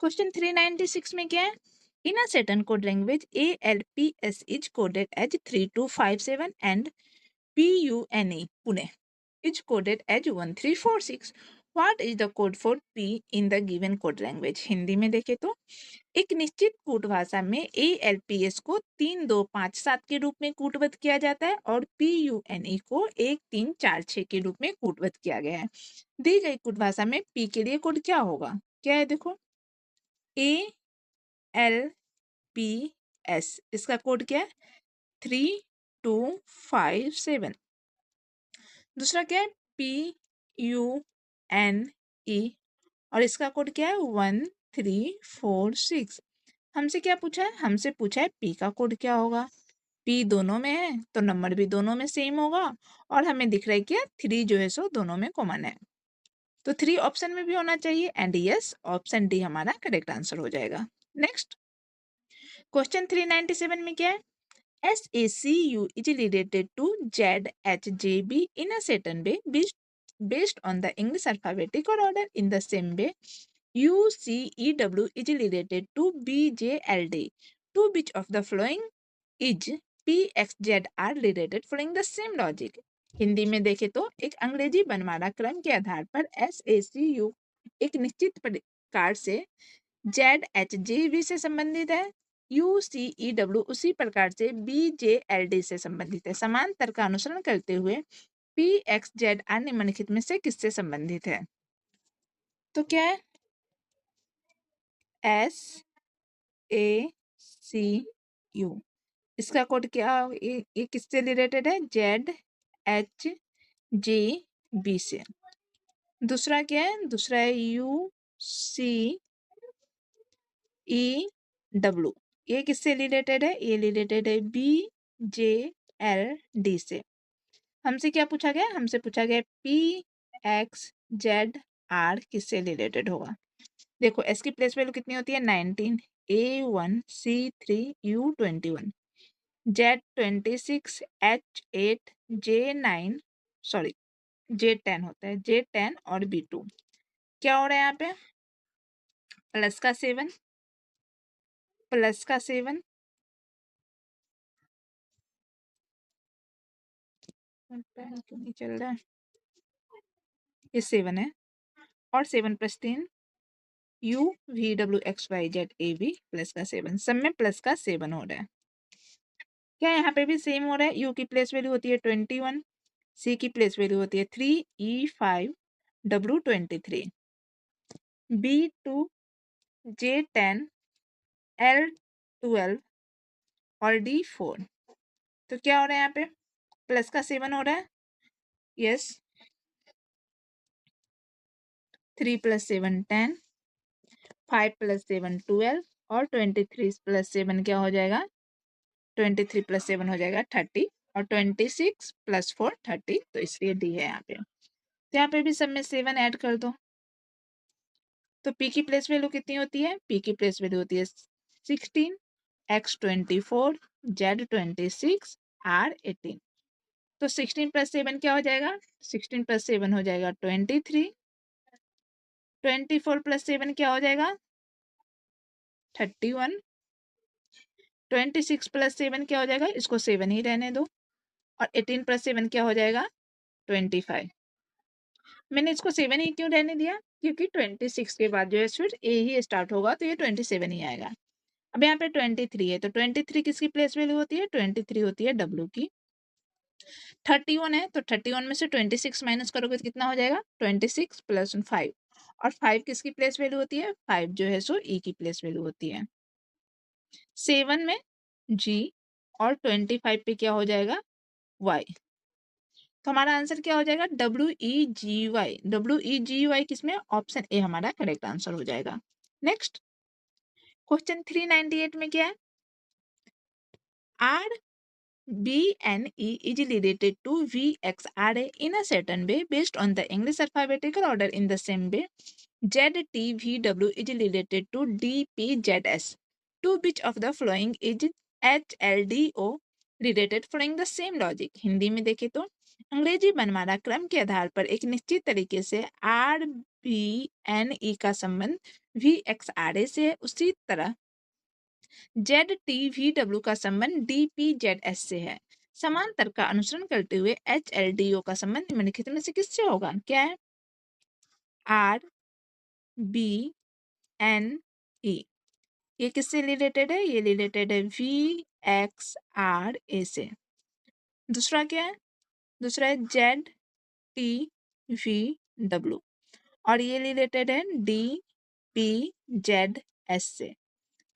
क्वेश्चन 396 में क्या है? In a certain code language, ALPS is coded as 3257 and PUNE Pune is coded as 1346. What is the code for P in the given code language? Hindi में देखें तो एक निश्चित कूट भाषा में ALPS को 3257 के रूप में कूटबद्ध किया जाता है और PUNE को 1346 के रूप में कूटबद्ध किया गया है। दी गई कूट भाषा में P के लिए कोड क्या होगा? क्या है? देखो ALPS, इसका कोड क्या है? 3257। दूसरा क्या है? PUNE, और इसका कोड क्या है? 1346। हमसे क्या पूछा है? हमसे पूछा है P का कोड क्या होगा। P दोनों में है तो नंबर भी दोनों में सेम होगा, और हमें दिख रहा है क्या? 3 जो है सो दोनों में कॉमन है, तो 3 ऑप्शन में भी होना चाहिए। एंड यस, ऑप्शन डी हमारा करेक्ट आंसर हो जाएगा। नेक्स्ट क्वेश्चन 397 में क्या है? SACU is related to ZHJB in a certain way based on the English alphabetic order. In the same way, UCEW is related to BJLD. To which of the following is PXZ are related following the same logic? Hindi में देखें तो एक अंग्रेजी बनवारा क्रम के आधार पर SACU एक निश्चित प्रकार से ZHJB से संबंधित है, UCEW उसी प्रकार से BJLD से संबंधित है। समांतर का अनुसरण करते हुए PXZR निम्नलिखित में से किससे संबंधित है? तो क्या है? SACU, इसका कोड क्या? ये किससे रिलेटेड है? ZHJB से। दूसरा क्या है? दूसरा है UCEW, ये किससे रिलेटेड है? ये रिलेटेड है BJLD से। हमसे क्या पूछा गया? हमसे पूछा गया PXZR किससे रिलेटेड होगा। देखो एस की प्लेस वैल्यू कितनी होती है? 19, A1 C3 U21 Z26 H8 J9, sorry J10 होता है, J10 और B2। क्या हो रहा है यहाँ पे? प्लस का 7, प्लस का 7, पेन क्यों नहीं चल रहा है, ये 7 है, और 7 + 3 U V W X Y Z A B plus का 7, सब में प्लस का 7 हो रहा है। क्या यहाँ पे भी सेम हो रहा है? U की प्लेस वैल्यू होती है 21, C की प्लेस वैल्यू होती है 3, E 5, W 23, B 2, J 10, L 12 और D 4। तो क्या हो रहा है यहाँ पे? प्लस का 7 हो रहा है, यस, 3 + 7 10, 5 + 7 12 और 23 + 7 क्या हो जाएगा? 23 + 7 हो जाएगा 30 और 26 + 4 30, तो इसलिए डी है यहाँ पे। तो यहाँ पे भी सब में 7 ऐड कर दो। तो पी की प्लेस वैल्यू कितनी होती है? पी की प्लेस वैल्यू होती है 16, एक्स 24, जेड 26, आर 18। तो 16 + 7 क्या हो जाएगा? 16 + 7 हो जाएगा 23, 24 + 7 क्या हो जाएगा? 31, 26 + 7 क्या हो जाएगा? इसको 7 ही रहने दो, और 18 + 7 क्या हो जाएगा? 25। मैंने इसको 7 ही क्यों रहने दिया? क्योंकि 26 के बाद जो है फिर ए ही स्टार्ट होगा, तो ये 27 ही आएगा। अब यहाँ पे 23 है, तो 23 किसकी प्लेस वैल्यू होती है? 23 होती है डब्ल्यू की। 31 है, तो 31 में से 26 माइनस करोगे तो कितना हो जाएगा? 26 + 5, और 5 किसकी प्लेस वैल्यू होती है? 5 जो है सो ई की प्लेस वैल्यू होती है। 7 में जी और 25 पे क्या हो जाएगा? वाई। तो हमारा आंसर क्या हो जाएगा? WEGY। WEGY किसमें? ऑप्शन ए हमारा करेक्ट आंसर हो जाएगा। नेक्स्ट क्वेश्चन 398 में क्या है? RBNE is related to VXRA in a certain way based on the English alphabetical order. In the same way, ZTVW is related to DPZS. To which of the following is HLDO related following the same logic? Hindi में देखें तो अंग्रेजी बनमाला क्रम के आधार पर एक निश्चित तरीके से RBNE का संबंध VXRA से है, उसी तरह ZTVW का संबंध DPZS से है। समांतर का अनुसरण करते हुए HLDO का संबंध निम्नलिखित में से किससे होगा? क्या है? RBNE ये किससे रिलेटेड है? ये रिलेटेड है VXRA से। दूसरा क्या है? दूसरा है ZTVW, और ये रिलेटेड है DPZS से।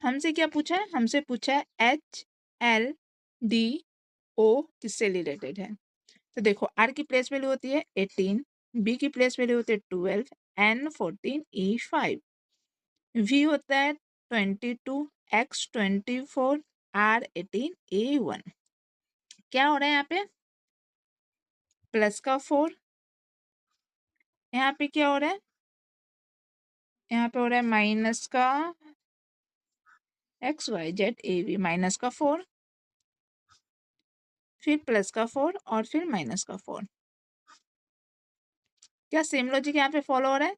हमसे क्या पूछा है? हमसे पूछा है HLDO किससे रिलेटेड है। तो देखो R की प्लेस वैल्यू होती है 18, B की प्लेस वैल्यू होती है 12, N 14, E 5, V होता है 22, X 24, R 18, A 1। क्या हो रहा है यहाँ पे? प्लस का 4, यहाँ पे क्या हो रहा है? यहाँ पे हो रहा है माइनस का XYZ AB, माइनस का 4, फिर प्लस का 4 और फिर माइनस का 4। क्या सेम लॉजिक यहाँ पे फॉलो हो रहा है?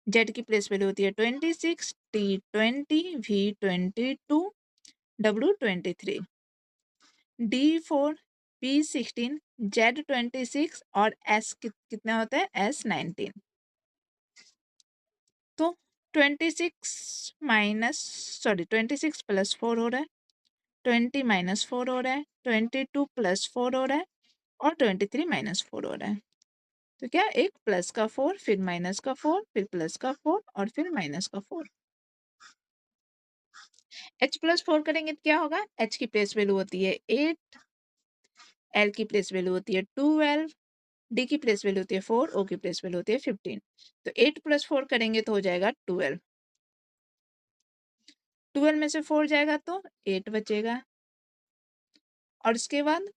जेड की प्लेस वैल्यू होती है 26, T 20, V 22, W 23, D 4, P 16, Z 26 और S कितना होता है? S 19। तो 26 + 4 हो रहा है, 20 - 4 हो रहा है, 22 + 4 हो रहा है, और 23 - 4 हो रहा है। तो क्या? एक प्लस का 4, फिर माइनस का 4, फिर प्लस का 4 और फिर माइनस का 4। H + 4 करेंगे तो क्या होगा? H की प्लेस वैल्यू होती है 8, L की प्लेस वैल्यू होती है 12, D की प्लेस वैल्यू होती है 4, O की प्लेस वैल्यू होती है 15। तो 8 + 4 करेंगे तो हो जाएगा 12। 12 में से 4 जाएगा तो 8 बचेगा, और इसके बाद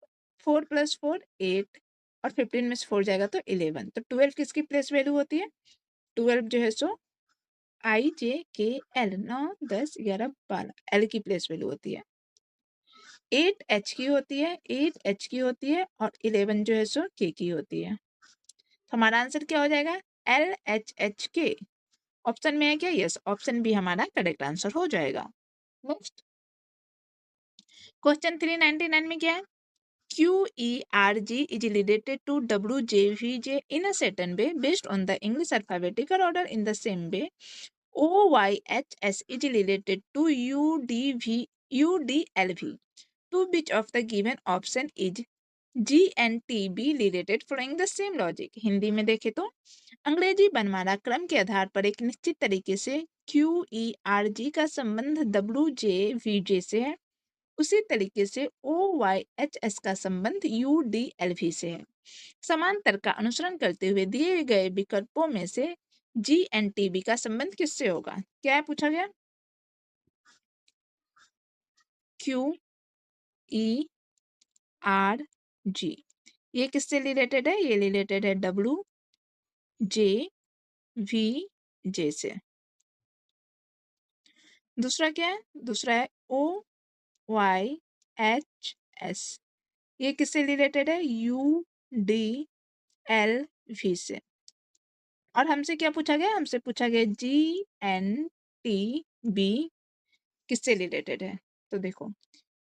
4 + 4 8, और 15 में से 4 जाएगा तो 11। तो 12 किसकी प्लेस वैल्यू होती है? 12 जो है सो IJKL 9 10 11 12 L की प्लेस वैल्यू होती है। 8 H की होती है, 8 H की होती है, और 11 जो है सो K की होती है। तो हमारा आंसर क्या हो जाएगा? LHHK। ऑप्शन में है क्या? यस, ऑप्शन बी हमारा करेक्ट आंसर हो जाएगा। नेक्स्ट क्वेश्चन 399 में क्या है? QERG is related to WJVJ in a certain way based on the English alphabetical order in the same way. OYHS is related to UDLV. To which of the given option is GNTB related following the same logic? Hindi में देखें तो अंग्रेजी बनमाला क्रम के आधार पर एक निश्चित तरीके से QERG का संबंध WJVJ से है, उसी तरीके से OYHS का संबंध UDLV से है। समांतर का अनुसरण करते हुए दिए गए विकल्पों में से GNTB का संबंध किससे होगा? क्या है पूछा गया? QERG ये किससे रिलेटेड है? ये रिलेटेड है WJVJ से। दूसरा क्या है? दूसरा है OYHS ये किससे रिलेटेड है? UDLV से। और हमसे क्या पूछा गया? हमसे पूछा गया GNTB किससे रिलेटेड है? तो देखो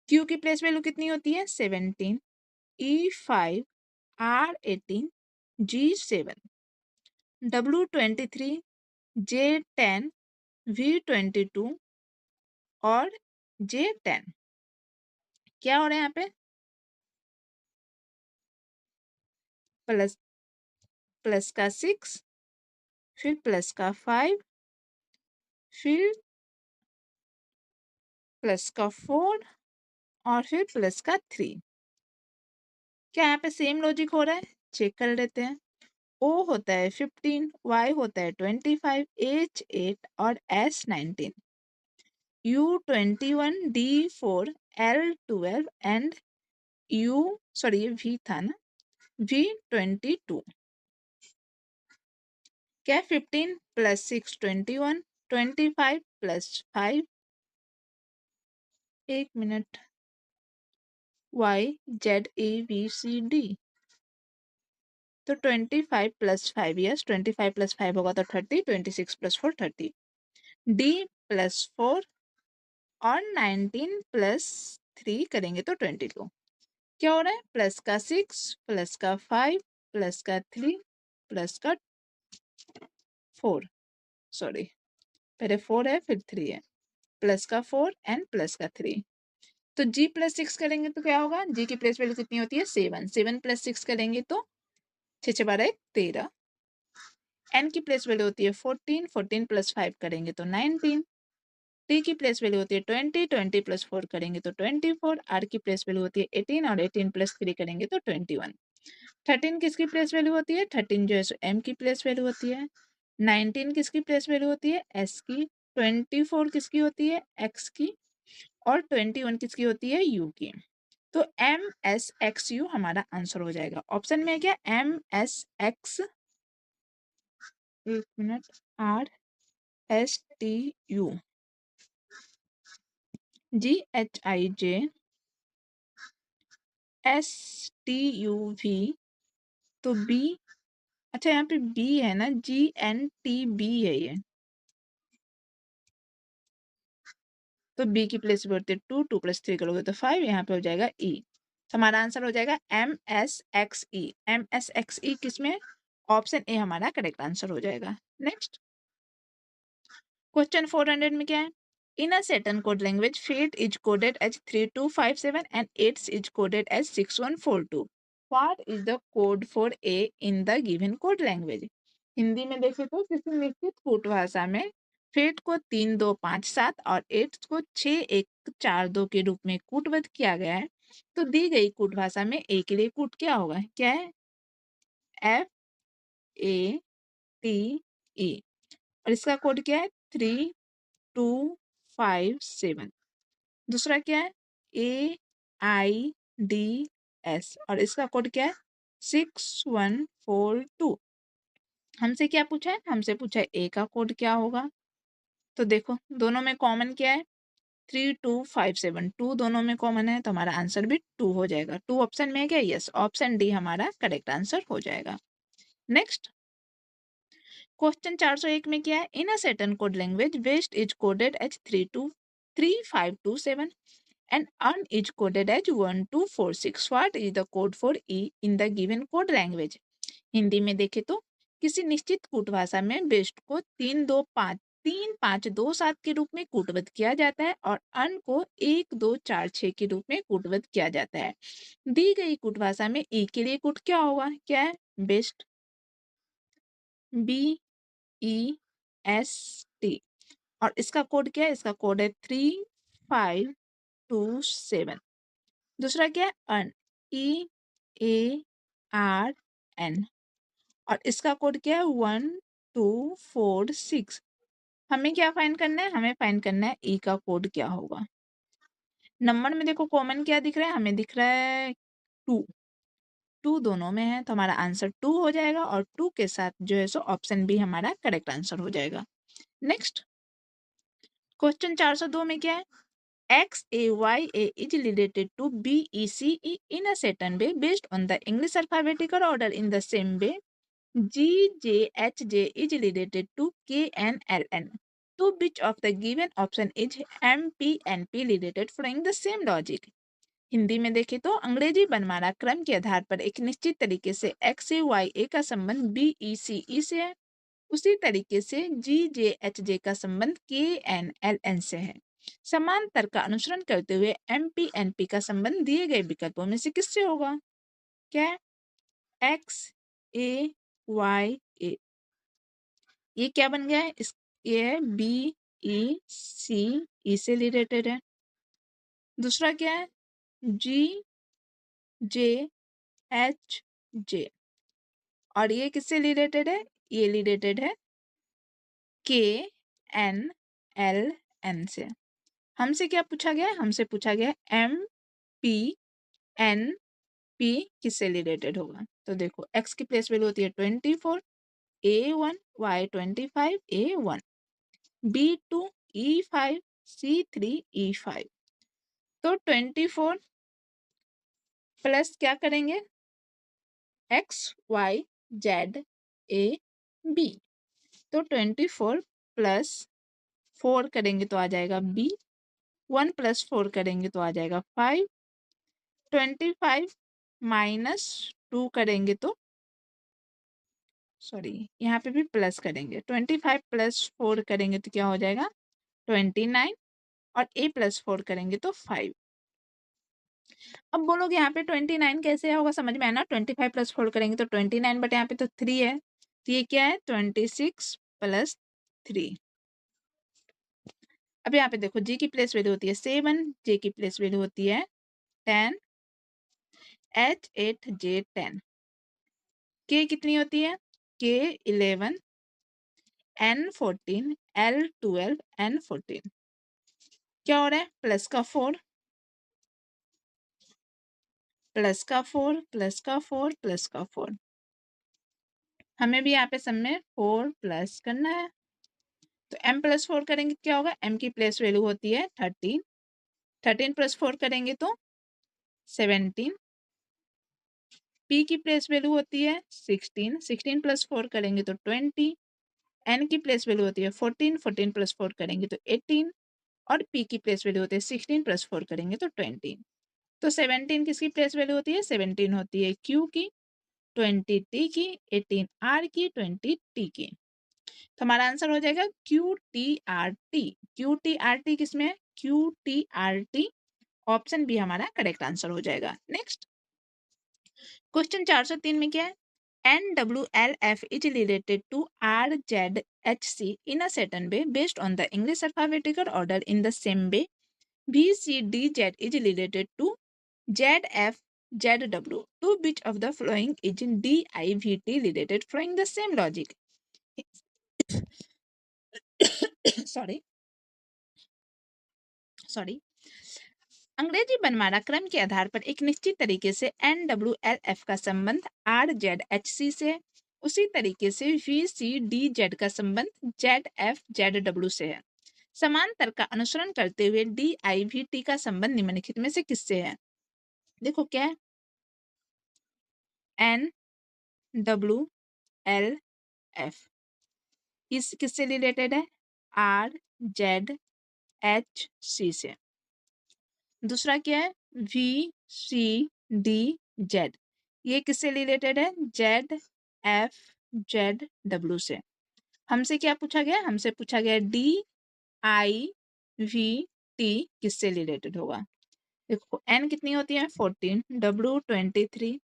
Q की प्लेस वैल्यू कितनी होती है? 17, E5, R18, G7, W23, J10, V22 और J10। क्या हो रहा है यहाँ पे? प्लस प्लस का 6, फिर प्लस का 5, फिर प्लस का 4 और फिर प्लस का 3। क्या यहाँ पे सेम लॉजिक हो रहा है? चेक कर लेते हैं। O होता है 15, Y होता है 25, H 8 और S 19, U 21, D 4, L 12 and V था ना, V 22। क्या 15 प्लस 6 21, 25 प्लस 5, एक minute, Y Z A B C D, तो 25 प्लस 5, यस 25 प्लस 5 होगा तो 30, 26 प्लस 4 30, D प्लस 4 और 19 प्लस 3 करेंगे तो 22। क्या हो रहा है? प्लस का 6 प्लस का 5 प्लस का 3 प्लस का 4, सॉरी पहले 4 है फिर 3 है, प्लस का 4 एंड प्लस का 3। तो G प्लस 6 करेंगे तो क्या होगा? G की प्लेस वैल्यू कितनी होती है? 7, 7 प्लस 6 करेंगे तो 6 6 12 13। N की प्लेस वैल्यू होती है 14, 14 प्लस 5 करेंगे तो 19। T की प्लेस वैल्यू होती है 20, 20 प्लस 4 करेंगे तो 24। R की प्लेस वैल्यू होती है 18 और 18 प्लस 3 करेंगे तो 21। 13 किसकी प्लेस वैल्यू होती है? 13 जो है सो M की प्लेस वैल्यू होती है। 19 किसकी प्लेस वैल्यू होती है? S की। 24 किसकी होती है? X की। और 21 किसकी होती है? U की। तो MSXU हमारा आंसर हो जाएगा। ऑप्शन में है क्या? MSX, एक मिनट, RSTU, GHIJ, STUV, तो B, अच्छा यहाँ पे B है ना, GNTB है ये, तो B की प्लेस पे होती है 2, 2 प्लस 3 करोगे तो 5, यहाँ पे हो जाएगा E। हमारा आंसर हो जाएगा MSXE। MSXE किसमें? ऑप्शन ए हमारा करेक्ट आंसर हो जाएगा। नेक्स्ट क्वेश्चन 400 में क्या है? In a certain code language, fate is coded as 3257 and 8 is coded as 6142. What is the code for A in the given code language? Hindi में देखें तो किसी निश्चित कूट भाषा में फेट को 3257 और 8 को 6142 के रूप में कूटबद्ध किया गया है, तो दी गई कूट भाषा में ए के लिए कूट क्या होगा? क्या है? FATE और इसका कोड क्या है? 3257। दूसरा क्या है? AIDS और इसका कोड क्या है? 6142। हमसे क्या पूछा है? हमसे पूछा है ए का कोड क्या होगा। तो देखो दोनों में कॉमन क्या है? 3257, 2 दोनों में कॉमन है तो हमारा आंसर भी 2 हो जाएगा। 2 ऑप्शन में है क्या? यस, ऑप्शन डी हमारा करेक्ट आंसर हो जाएगा। नेक्स्ट क्वेश्चन 401 में क्या है, in a certain code language west is coded as 32527 and earn is coded as 1246. What is the code for E in the given code language? Hindi में देखें तो किसी निश्चित कूट भाषा में बेस्ट को 35227 के रूप में कूटबद्ध किया जाता है और अन को 1246 के रूप में कूटबद्ध किया जाता है। दी गई कूट भाषा में ई के लिए कूट क्या होगा, क्या है, बेस्ट, BEST, और इसका कोड क्या है, इसका कोड है 3527। दूसरा क्या है, अर्न, EARN, और इसका कोड क्या है 1246। हमें क्या फाइंड करना है, हमें फाइंड करना है ई का कोड क्या होगा। नंबर में देखो कॉमन क्या दिख रहा है, हमें दिख रहा है 2, 2 दोनों में है तो हमारा आंसर 2 हो जाएगा और 2 के साथ जो है सो ऑप्शन बी हमारा करेक्ट आंसर हो जाएगा। नेक्स्ट क्वेश्चन 402 में क्या है, XAYA is related to BECE in a certain way based on the English alphabetical order in the same way GJHJ is related to KNLN. To which of the given option is MPNP related following the same logic? Hindi में देखें तो अंग्रेजी वर्णमाला क्रम के आधार पर एक निश्चित तरीके से एक्स से वाई ए का संबंध BECE से है, उसी तरीके से GJHJ का संबंध KNLN से है। समांतर का अनुसरण करते हुए MPNP का संबंध दिए गए विकल्पों में से किससे होगा, क्या है, XAYA, ये क्या बन गया है, ये है BECE से रिलेटेड है। दूसरा क्या है, GJHJ, और ये किससे रिलेटेड है, ये रिलेटेड है KNLN से। हमसे क्या पूछा गया है, हमसे पूछा गया है MPNP किससे रिलेटेड होगा। तो देखो x की प्लेस वैल्यू होती है 24, A1, Y 25, A1, B2, E5, C3, E5। तो 24 प्लस क्या करेंगे, XYZAB, तो 24 प्लस 4 करेंगे तो आ जाएगा B, 1 प्लस 4 करेंगे तो आ जाएगा 5, 25 माइनस 2 करेंगे तो सॉरी यहाँ पे भी प्लस करेंगे, 25 प्लस 4 करेंगे तो क्या हो जाएगा 29, और A प्लस 4 करेंगे तो 5। अब बोलोगे यहाँ पे 29 कैसे होगा, समझ में आया ना, 25 प्लस 4 करेंगे तो 29, बट यहाँ पे तो 3 है, तो ये क्या है 26 प्लस 3। अब यहाँ पे देखो जी की प्लेस वैल्यू होती है 7, जे की प्लेस वैल्यू होती है 10, H8J10, के कितनी होती है, के 11, N14, L12, N14, क्या हो रहा है, प्लस का 4, प्लस का 4, प्लस का 4, प्लस का 4, हमें भी यहाँ पे सब में 4 प्लस करना है। तो m प्लस 4 करेंगे क्या होगा, m की प्लेस वैल्यू होती है 13, 13 प्लस 4 करेंगे तो 17, p की प्लेस वैल्यू होती है 16, 16 प्लस 4 करेंगे तो 20, n की प्लेस वैल्यू होती है 14, 14 प्लस 4 करेंगे तो 18, और p की प्लेस वैल्यू होती है 16 प्लस 4 करेंगे तो 20। तो 17 किसकी प्लेस वैल्यू होती है, 17 होती है q की, 20 t की, 18 r की, 20 t की। तो हमारा आंसर हो जाएगा QTRT। QTRT किसमें है, QTRT, ऑप्शन बी हमारा करेक्ट आंसर हो जाएगा। नेक्स्ट क्वेश्चन 403 में क्या है, NWLF is related to RZHC in a certain way based on the English alphabetical order in the same way VCDZ is related to ZFZW. To which of the following is DIVT related following the same logic? Sorry, अंग्रेजी वर्णमाला क्रम के आधार पर एक निश्चित तरीके से NWLF का संबंध RZHC से है, उसी तरीके से VCDZ का संबंध ZFZW से है। समांतर का अनुसरण करते हुए DIVT का संबंध निम्नलिखित में से किससे है। देखो क्या है, NWLF, इस किससे रिलेटेड है? आर जेड एच सी से। दूसरा क्या है? वी सी डी जेड, ये किससे रिलेटेड है? जेड एफ जेड डब्ल्यू से। हमसे क्या पूछा गया? हमसे पूछा गया डी आई वी टी किससे रिलेटेड होगा? देखो एन कितनी होती है? 14, डब्ल्यू 23,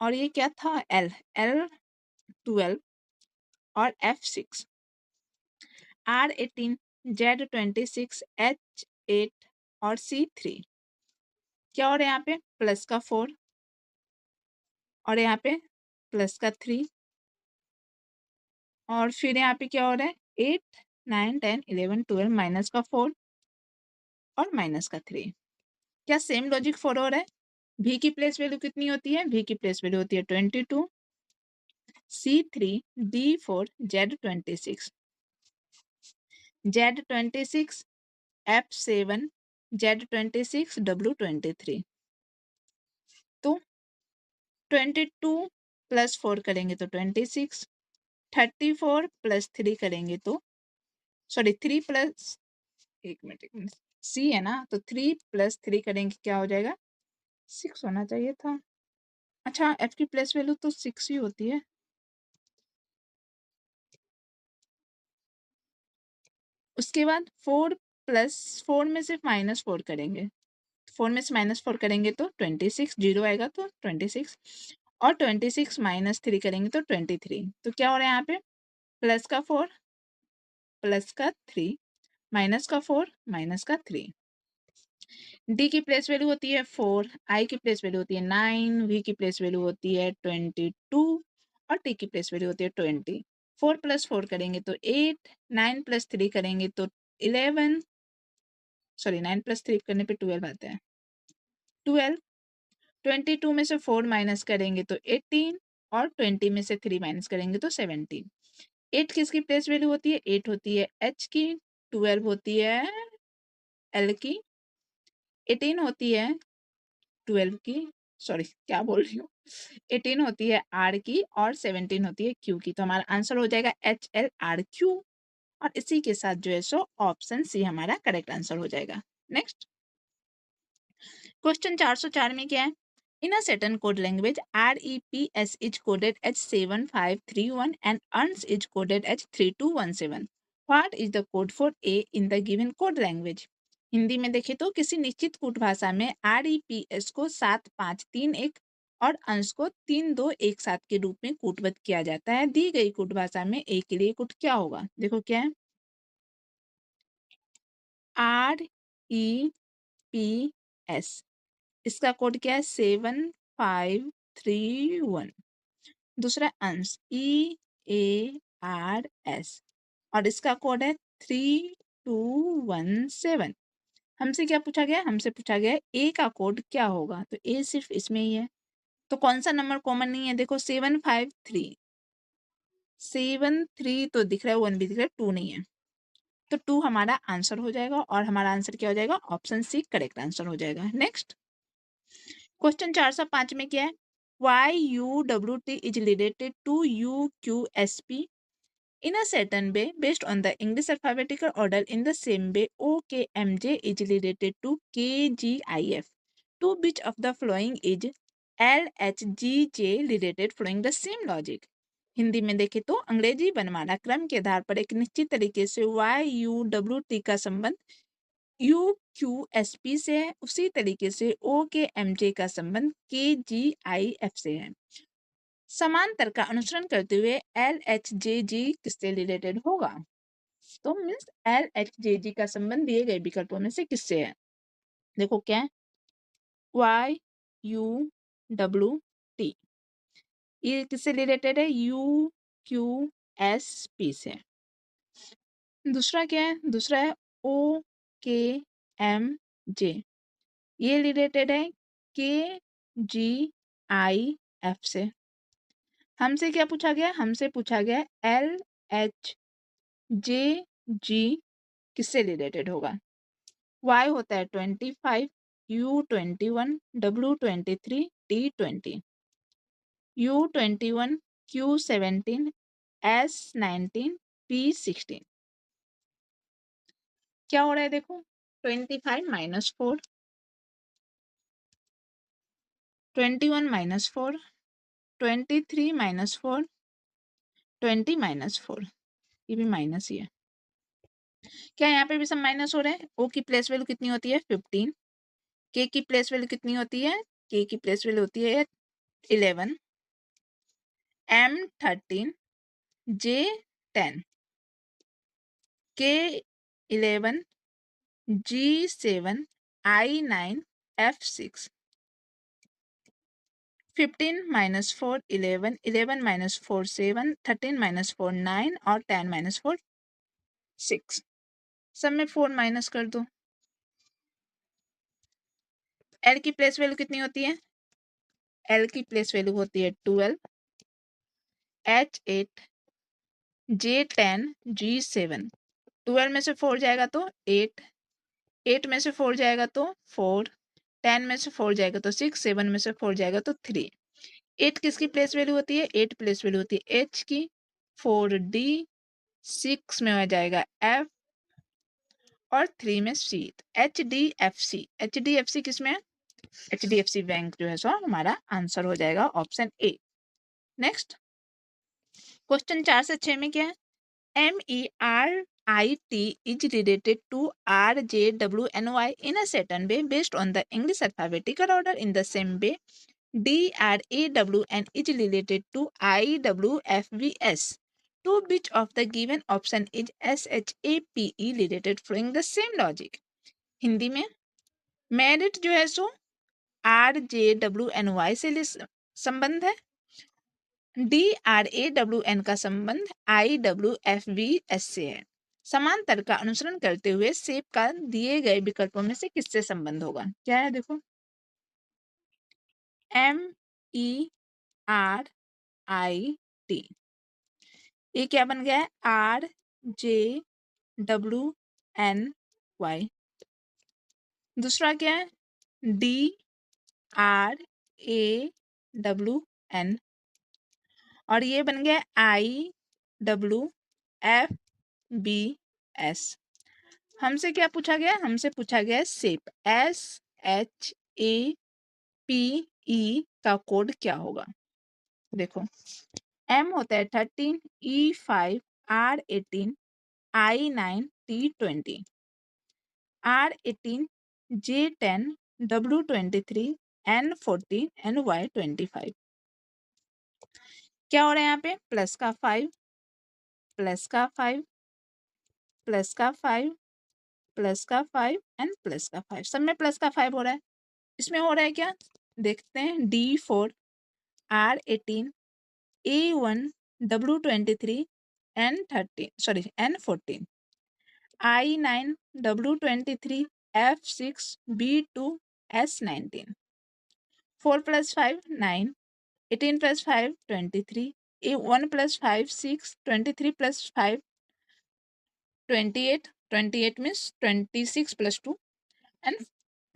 और ये क्या था? एल, एल 12 और एफ 6, आर 18, जेड 26, एच 8 और सी 3। क्या हो रहा है यहाँ पे? प्लस का 4 और यहाँ पे प्लस का 3, और फिर यहाँ पे क्या हो रहा है? 8 9 10 11 12 माइनस का 4 और माइनस का 3। क्या सेम लॉजिक फॉलो हो रहा है? भी की प्लेस वैल्यू कितनी होती है? भी की प्लेस वैल्यू होती है 22, C3, D4, Z26, Z26, F7, Z26, W23। तो 22 प्लस 4 करेंगे तो 26, 34 प्लस 3 करेंगे तो सॉरी 3 प्लस एक मिनट सी है ना, तो 3 प्लस 3 करेंगे क्या हो जाएगा? 6 होना चाहिए था। अच्छा, एफ की प्लेस वैल्यू तो 6 ही होती है। उसके बाद 4 प्लस 4 में सिर्फ -4 करेंगे, 4 में से -4 करेंगे तो 26, 0 आएगा तो 26, और 26 माइनस 3 करेंगे तो 23। तो क्या हो रहा है यहाँ पे? प्लस का 4 प्लस का 3 माइनस का 4 माइनस का 3। डी की प्लेस वैल्यू होती है 4, आई की प्लेस वैल्यू होती है 9, वी की प्लेस वैल्यू होती है 22 और टी की प्लेस वैल्यू होती है 20। 4 प्लस 4 करेंगे तो 8, 9 प्लस 3 करेंगे तो 11, सॉरी 9 प्लस 3 करने पे 12 आता है, 12। 22 में से 4 माइनस करेंगे तो 18, और 20 में से 3 माइनस करेंगे तो 17। 8 किसकी प्लेस वैल्यू होती है? 8 होती है एच की, 12 होती है एल की, 18 होती है 12 की, सॉरी क्या बोल रही हूँ, 18 होती है आर की, और 17 होती है क्यू की। तो हमारा आंसर हो जाएगा एच एल आर क्यू, और इसी के साथ जो है सो ऑप्शन सी हमारा करेक्ट आंसर हो जाएगा। नेक्स्ट क्वेश्चन 404 में क्या है? In a certain code language, REPS is coded as 7531 and EARNS is coded as 3217. What is the code for A in the given code language? Hindi में देखें तो किसी निश्चित कूट भाषा में REPS को 7531 और अंश को 3217 के रूप में कूटबद्ध किया जाता है। दी गई कूट भाषा में A के लिए कूट क्या होगा? देखो क्या है? REPS, इसका कोड क्या है? 7531। दूसरा अंश EARS, और इसका कोड है 3217। हमसे क्या पूछा गया? हमसे पूछा गया ए का कोड क्या होगा, तो ए सिर्फ इसमें ही है, तो कौन सा नंबर कॉमन नहीं है? देखो 753, 73 तो दिख रहा है, 1 भी दिख रहा है, 2 नहीं है, तो 2 हमारा आंसर हो जाएगा, और हमारा आंसर क्या हो जाएगा? ऑप्शन सी करेक्ट आंसर हो जाएगा। नेक्स्ट क्वेश्चन 405 में क्या है? YUWT is related to UQSP in a certain way based on the English alphabetical order. In the same way, OKMJ is related to KGIF. To which of the following is LHGJ related following the same logic? Hindi में देखें तो अंग्रेजी वर्णमाला क्रम के आधार पर एक निश्चित तरीके से YUWT का संबंध UQSP से है, उसी तरीके से OKMJ का संबंध KGIF से है। समांतर का अनुसरण करते हुए LHJG किससे रिलेटेड होगा? तो मीन्स LHJG का संबंध दिए गए विकल्पों में से किससे है? देखो क्या है? YUWT, ये किससे रिलेटेड है? UQSP से। दूसरा क्या है? दूसरा है OKMJ, ये रिलेटेड है KGIF से। हमसे क्या पूछा गया? हमसे पूछा गया LHJG किससे रिलेटेड होगा? Y होता है 25, U21, W23, T20, U21, Q17, S19, P16। क्या हो रहा है देखो, 25 माइनस 4, 21 माइनस 4, 23 माइनस 4, 20 माइनस 4, ये भी माइनस ही है। क्या यहाँ पे भी सब माइनस हो रहे हैं? O की प्लेस वैल्यू कितनी होती है? 15। K की प्लेस वैल्यू कितनी होती है? K की प्लेस वैल्यू होती है 11, M 13, J 10, K 11, G 7, I 9, F 6। 15 minus 4 11, 11 minus 4 7, 13 minus 4 9 और 10 माइनस 4 6। सब में 4 माइनस कर दो। L की प्लेस वैल्यू कितनी होती है? L की प्लेस वैल्यू होती है 12, H 8, J 10, G 7। 12 में से 4 जाएगा तो 8, 8 में से 4 जाएगा तो 4, 10 में से 4 जाएगा तो 6, 7 में से 4 जाएगा तो 3। 8 किसकी प्लेस वैल्यू होती है? 8 प्लेस वैल्यू होती है H की, 4 D, 6 में हो जाएगा F और 3 में C। HDFC, HDFC किसमें है? HDFC बैंक जो है सो हमारा आंसर हो जाएगा ऑप्शन ए। नेक्स्ट क्वेश्चन 4 से 6 में क्या है? MERIT is related to RJWNY in a certain way based on the English alphabetical order. In the same way, DRAWN is related to IWFVS. To which of the given option is SHAPE related following the same logic? Hindi में मेरिट जो है सो RJWNY से संबंध है, DRAWN का संबंध IWFVS से है। समांतर का अनुसरण करते हुए शेप का दिए गए विकल्पों में से किससे संबंध होगा? क्या है देखो, MERIT, ये क्या बन गया है? RJWNY। दूसरा क्या है? DRAWN और ये बन गया IWFBS। हमसे क्या पूछा गया? हमसे पूछा गया शेप, SHAPE का कोड क्या होगा? देखो, M होता है 13, E5, R18, I9, T20, R18, J10, W23, N14, NY25। क्या हो रहा है यहाँ पे? प्लस का 5, प्लस का 5, प्लस का 5, प्लस का 5 एंड प्लस का 5, सब में प्लस का 5 हो रहा है। इसमें हो रहा है क्या? देखते हैं, D4, R18, A1, W23, N13, sorry N14, I9, W23, F6, B2, S19। 4 plus 5 9, 18 plus 5 23, A1 plus 5 6, 23 plus 5 28, 28 means 26 plus 2 and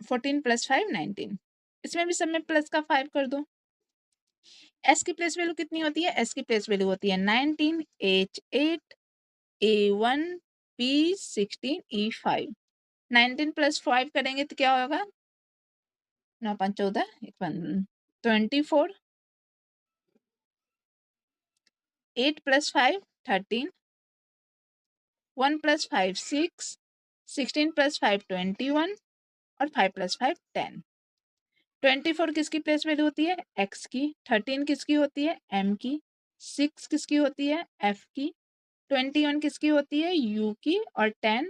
14 plus 5 19। इसमें भी सब में प्लस का 5 कर दो। एस की प्लेस वैल्यू कितनी होती है? एस की प्लेस वैल्यू होती है 19, H8, A1, P16, E5। 19 plus 5 करेंगे तो क्या होगा? 9 5 14, 24, 8 प्लस 5 13, 1 प्लस 5 6, 16 प्लस 5 21 और 5 प्लस 5 10। 24 किसकी प्लेस वैल्यू होती है? एक्स की। 13 किसकी होती है? एम की। 6 किसकी होती है? एफ की। 21 किसकी होती है? यू की। और 10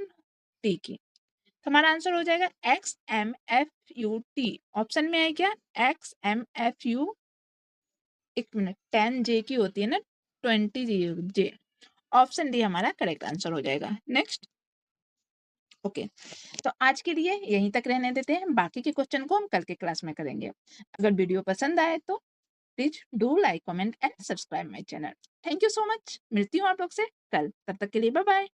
टी की। तो हमारा आंसर हो जाएगा X M F U T. Option में है क्या? एक्स एम एफ यू, एक मिनट, 10 जे की होती है ना, 20 जे। ऑप्शन डी हमारा करेक्ट आंसर हो जाएगा। नेक्स्ट, ओके, तो आज के लिए यहीं तक रहने देते हैं, बाकी के क्वेश्चन को हम कल के क्लास में करेंगे। अगर वीडियो पसंद आए तो please do like, comment and subscribe my channel. Thank you so much. मिलती हूँ आप लोग से कल, तब तक के लिए बाय बाय।